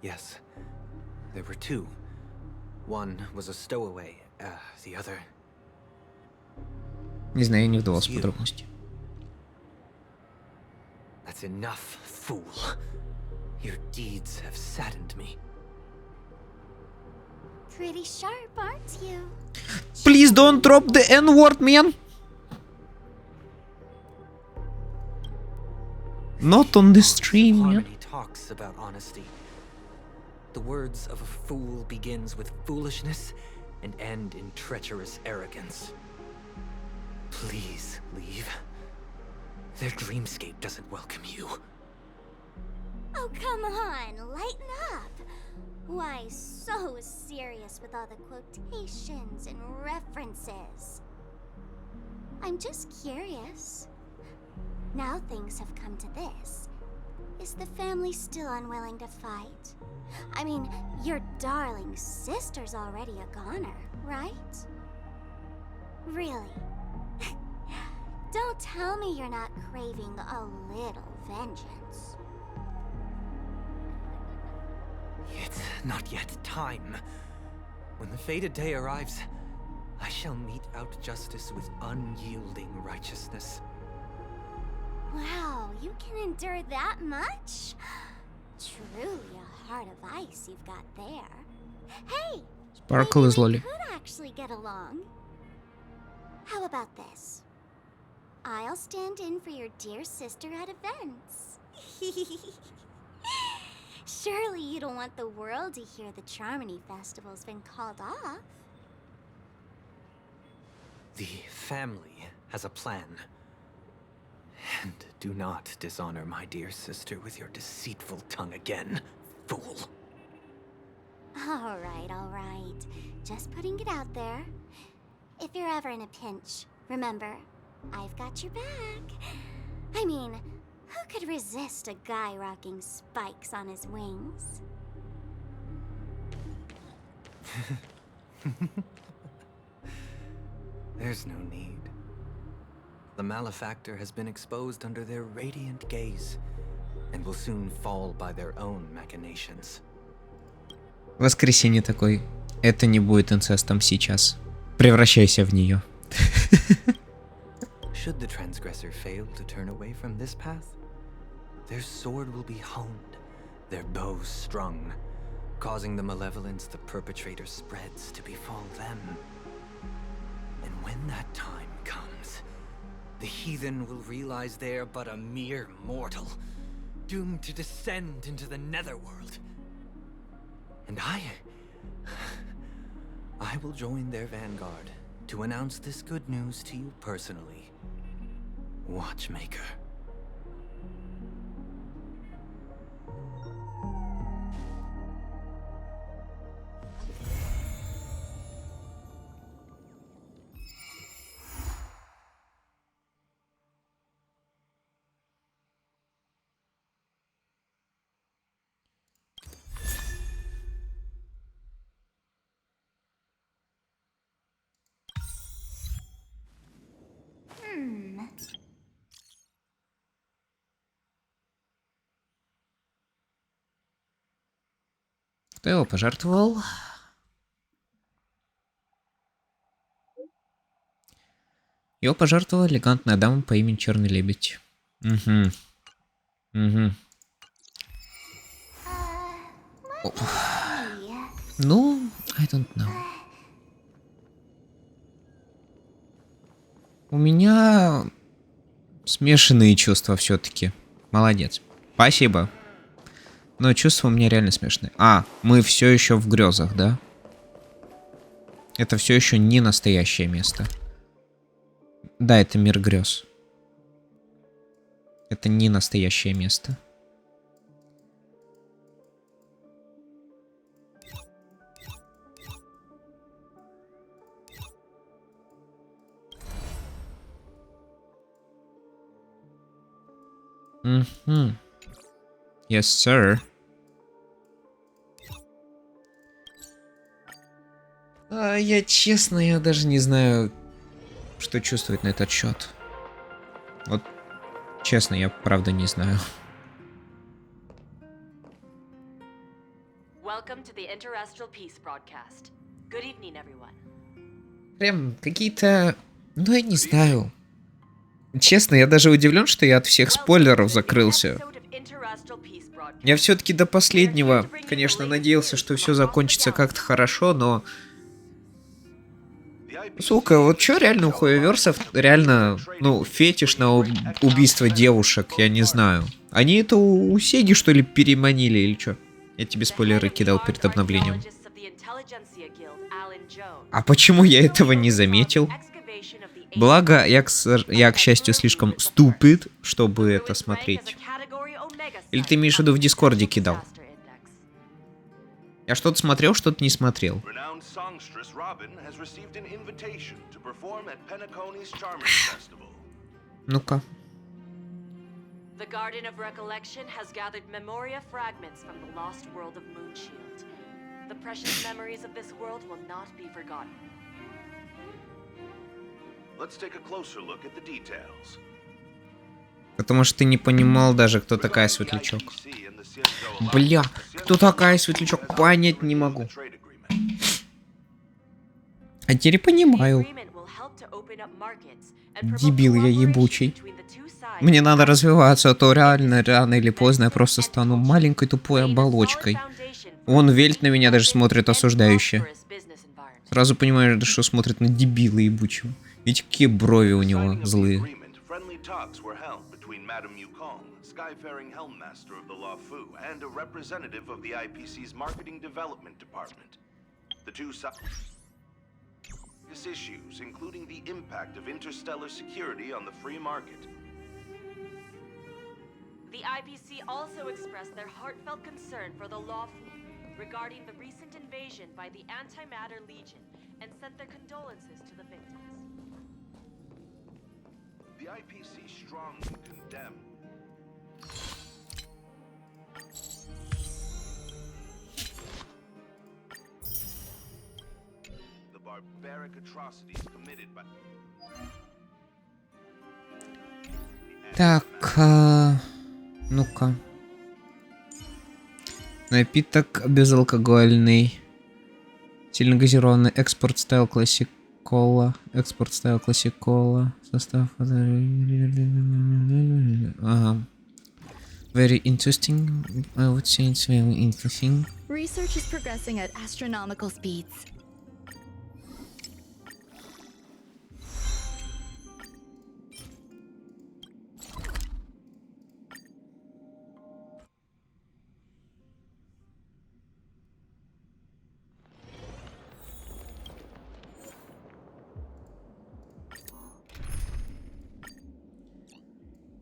Yes, there were two. One was a stowaway, the other... Не знаю, я не вдавался в подробности. That's enough, fool. Your deeds have saddened me. Pretty sharp, aren't you? Please don't drop the N-word, man. Not on the stream, man. Harmony talks about honesty. The words of a fool begins with foolishness and end in treacherous arrogance. Please leave. Their dreamscape doesn't welcome you. Oh, come on, lighten up. Why so serious with all the quotations and references? I'm just curious. Now things have come to this. Is the family still unwilling to fight? I mean, your darling sister's already a goner, right? Really? Don't tell me you're not craving a little vengeance. It's not yet time. When the fated day arrives, I shall mete out justice with unyielding righteousness. Wow, you can endure that much? Truly a heart of ice you've got there. Hey! Sparkle is maybe we lolly. could actually get along. How about this? I'll stand in for your dear sister at events. Surely you don't want the world to hear the Charmony Festival's been called off. The family has a plan. And do not dishonor my dear sister with your deceitful tongue again, fool. All right. Just putting it out there. If you're ever in a pinch, remember, I've got your back. I mean, who could resist a guy rocking spikes on his wings? There's no need. The malefactor has been exposed under their radiant gaze and will soon fall by their own machinations. Воскресенье такой. Это не будет инцестом сейчас. Превращайся в нее. Should the transgressor fail to turn away from this path, their sword will be honed, their bows strung, causing the malevolence the perpetrator spreads to befall them. And when that time comes, the heathen will realize they're but a mere mortal, doomed to descend into the netherworld. And I will join their vanguard to announce this good news to you personally, watchmaker. Кто его пожертвовал? Его пожертвовала элегантная дама по имени Черный Лебедь. Угу. Угу. Ну, I don't know. У меня смешанные чувства все-таки. Молодец. Спасибо. Но чувства у меня реально смешные. А, мы все еще в грезах, да? Это все еще не настоящее место. Да, это мир грез. Это не настоящее место. Угу. Yes, sir. Я честно, я даже не знаю, что чувствовать на этот счет. Вот, честно, я правда не знаю. Welcome to the Interastral Peace broadcast. Good evening, everyone. Прям какие-то... Ну, я не знаю. Честно, я даже удивлен, что я от всех спойлеров закрылся. Я все-таки до последнего, конечно, надеялся, что все закончится как-то хорошо, но... Сука, вот что реально у хуеверсов реально, ну, фетиш на убийство девушек, я не знаю. Они это у Сеги, что ли, переманили или что? Я тебе спойлеры кидал перед обновлением. А почему я этого не заметил? Благо, я, к счастью, слишком stupid, чтобы это смотреть. Или ты имеешь в виду в Дискорде кидал? Я что-то смотрел, что-то не смотрел. Ну-ка. The Garden of Recollection has gathered memoria fragments from the lost world of Moonshield. The precious memories of this world will not be forgotten. Let's take a closer look at the details. Потому что ты не понимал даже, кто такая Светлячок. Бля, кто такая Светлячок, понять не могу. А теперь понимаю. Дебил я ебучий. Мне надо развиваться, а то реально, рано или поздно я просто стану маленькой тупой оболочкой. Он велит на меня, даже смотрит осуждающе. Сразу понимаешь, что смотрит на дебила ебучего. Видите, какие брови у него злые. Skyfaring Helmmaster of the Lafu and a representative of the IPC's Marketing Development Department. The two sides issues, including the impact of interstellar security on the free market. The IPC also expressed their heartfelt concern for the Lafu regarding the recent invasion by the Antimatter Legion and sent their condolences to the victims. The IPC strongly condemned the barbaric atrocities committed by... Так, ну-ка. Напиток безалкогольный. Сильно газированный. Экспорт стайл классик кола. Экспорт стайл классик кола. Состав... Ага. Very interesting. I would say it's very interesting. Research is progressing at astronomical speeds.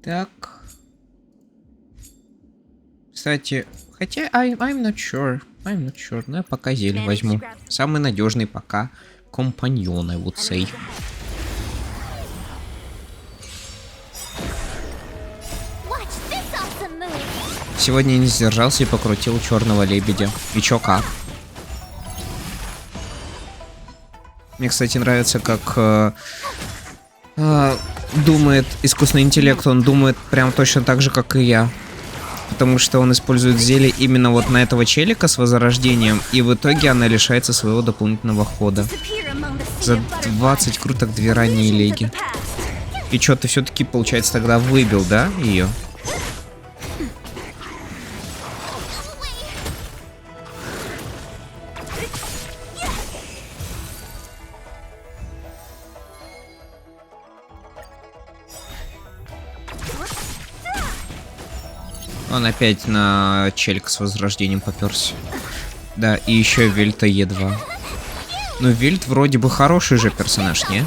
Так. Кстати, хотя I'm not sure. Но я пока зелень возьму. Самый надежный пока компаньон, I would say. Сегодня я не сдержался и покрутил черного лебедя. И чё как? Мне, кстати, нравится, как думает искусственный интеллект. Он думает прям точно так же, как и я. Потому что он использует зелье именно вот на этого челика с возрождением. И в итоге она лишается своего дополнительного хода. За 20 круток 2 ранние леги. И чё, ты все-таки, получается, тогда выбил, да, ее? Он опять на челик с возрождением попёрся. Да, и еще Вельта Е2. Ну, Вельт вроде бы хороший же персонаж, не?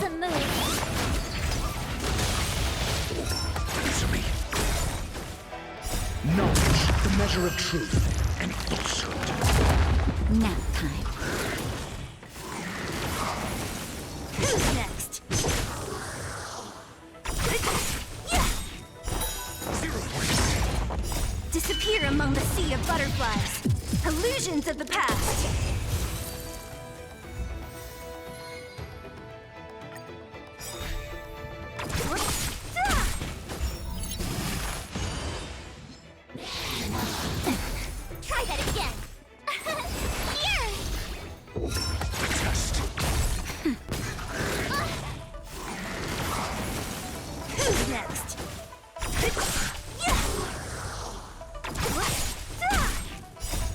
Disappear among the sea of butterflies. Illusions of the past. Try that again. Here. Who's next?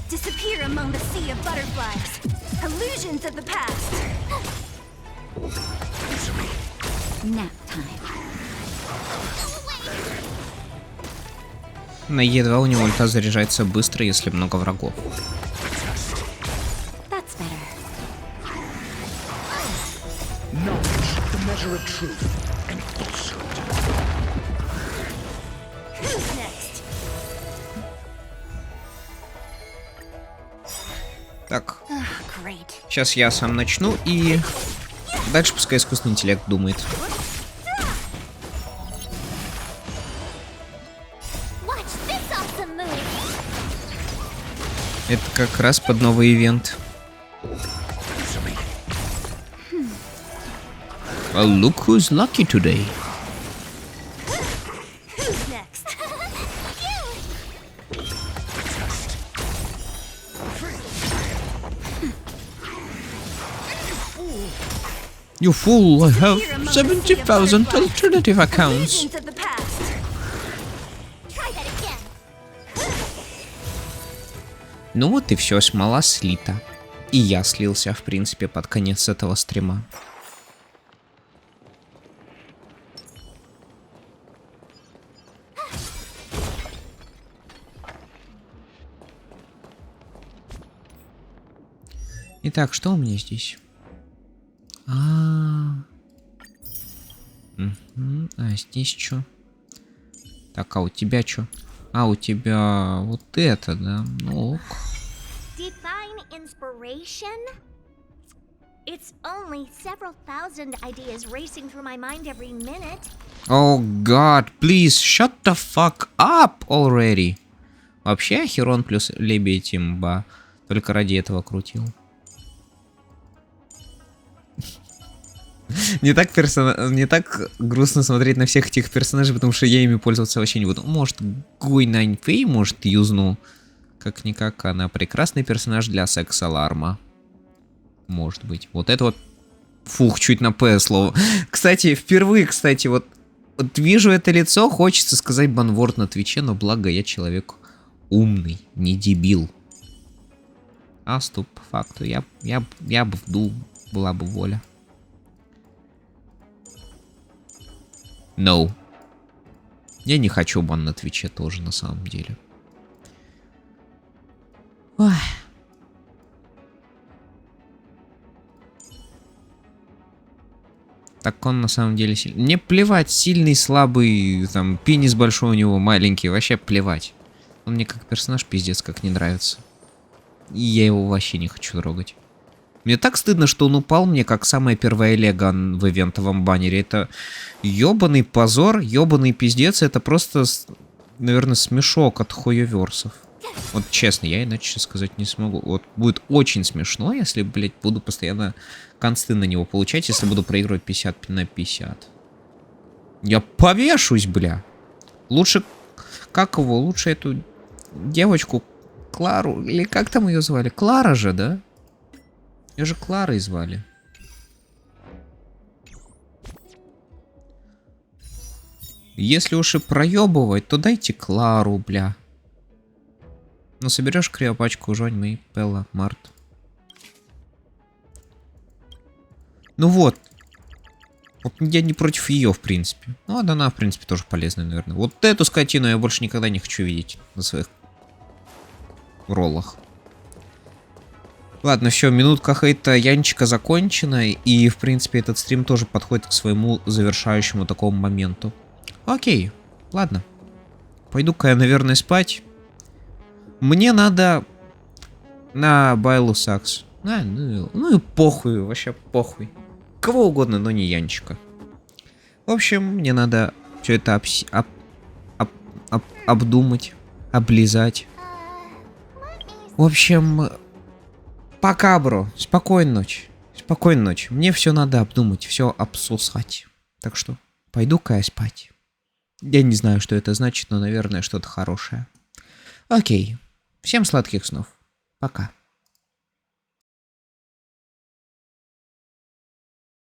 Disappear among the sea of butterflies. Illusions of the past. Nap time. На Е2 у него ульта заряжается быстро, если много врагов. That's better. Who's next? Так. Great. Сейчас я сам начну и... Дальше пускай искусственный интеллект думает. Это как раз под новый ивент. Well, look who's lucky today. Who's next? You fool, I have 70,000 alternative accounts. Illusions of the past. Try that again. Ну вот и все, смола слита. И я слился, в принципе, под конец этого стрима. Итак, что у меня здесь? А здесь что? Так, а у тебя что? А у тебя вот это, да? Ну ок. Define inspiration? It's only several thousand ideas racing through my mind every minute. Oh god, please shut the fuck up already. Вообще Херон плюс Лебедь имба. Только ради этого крутил. Не так грустно смотреть на всех этих персонажей, потому что я ими пользоваться вообще не буду. Может, Гуй Наньфэй, может, юзну. Как-никак, она прекрасный персонаж для секс-аларма. Может быть. Вот это вот... Фух, чуть на П слово. Кстати, впервые, вот вижу это лицо, хочется сказать банворд на Твиче, но благо я человек умный, не дебил. А стоп, по факту, я бы вдул, была бы воля. No. Я не хочу бан на Твиче тоже, на самом деле. Ой. Так он на самом деле сильный. Мне плевать, сильный, слабый, там, пенис большой у него, маленький, вообще плевать. Он мне как персонаж пиздец как не нравится. И я его вообще не хочу трогать. Мне так стыдно, что он упал мне как самая первая лего в ивентовом баннере. Это ёбаный позор, ёбаный пиздец. Это просто, наверное, смешок от хуеверсов. Вот честно, я иначе сказать не смогу. Вот будет очень смешно, если, блядь, буду постоянно консты на него получать, если буду проигрывать 50 на 50. Я повешусь, бля. Лучше, как его, лучше эту девочку Клару, или как там ее звали? Клара же, да? Ее же Кларой звали. Если уж и проебывать, то дайте Клару, бля. Ну, соберешь криопачку, Жонь, Мэй, Пелла, Март. Ну вот. Вот я не против ее, в принципе. Ну, да, она, в принципе, тоже полезная, наверное. Вот эту скотину я больше никогда не хочу видеть на своих роллах. Ладно, все, минутка хейта Янчика закончена. И, в принципе, этот стрим тоже подходит к своему завершающему такому моменту. Окей, ладно. Пойду-ка я, наверное, спать. Мне надо на Байлу Сакс. Ну и похуй, вообще похуй. Кого угодно, но не Янчика. В общем, мне надо все это обдумать, облизать. В общем, пока, бро. Спокойной ночи. Спокойной ночи. Мне все надо обдумать, все обсусать. Так что пойду-ка я спать. Я не знаю, что это значит, но, наверное, что-то хорошее. Окей. Всем сладких снов. Пока.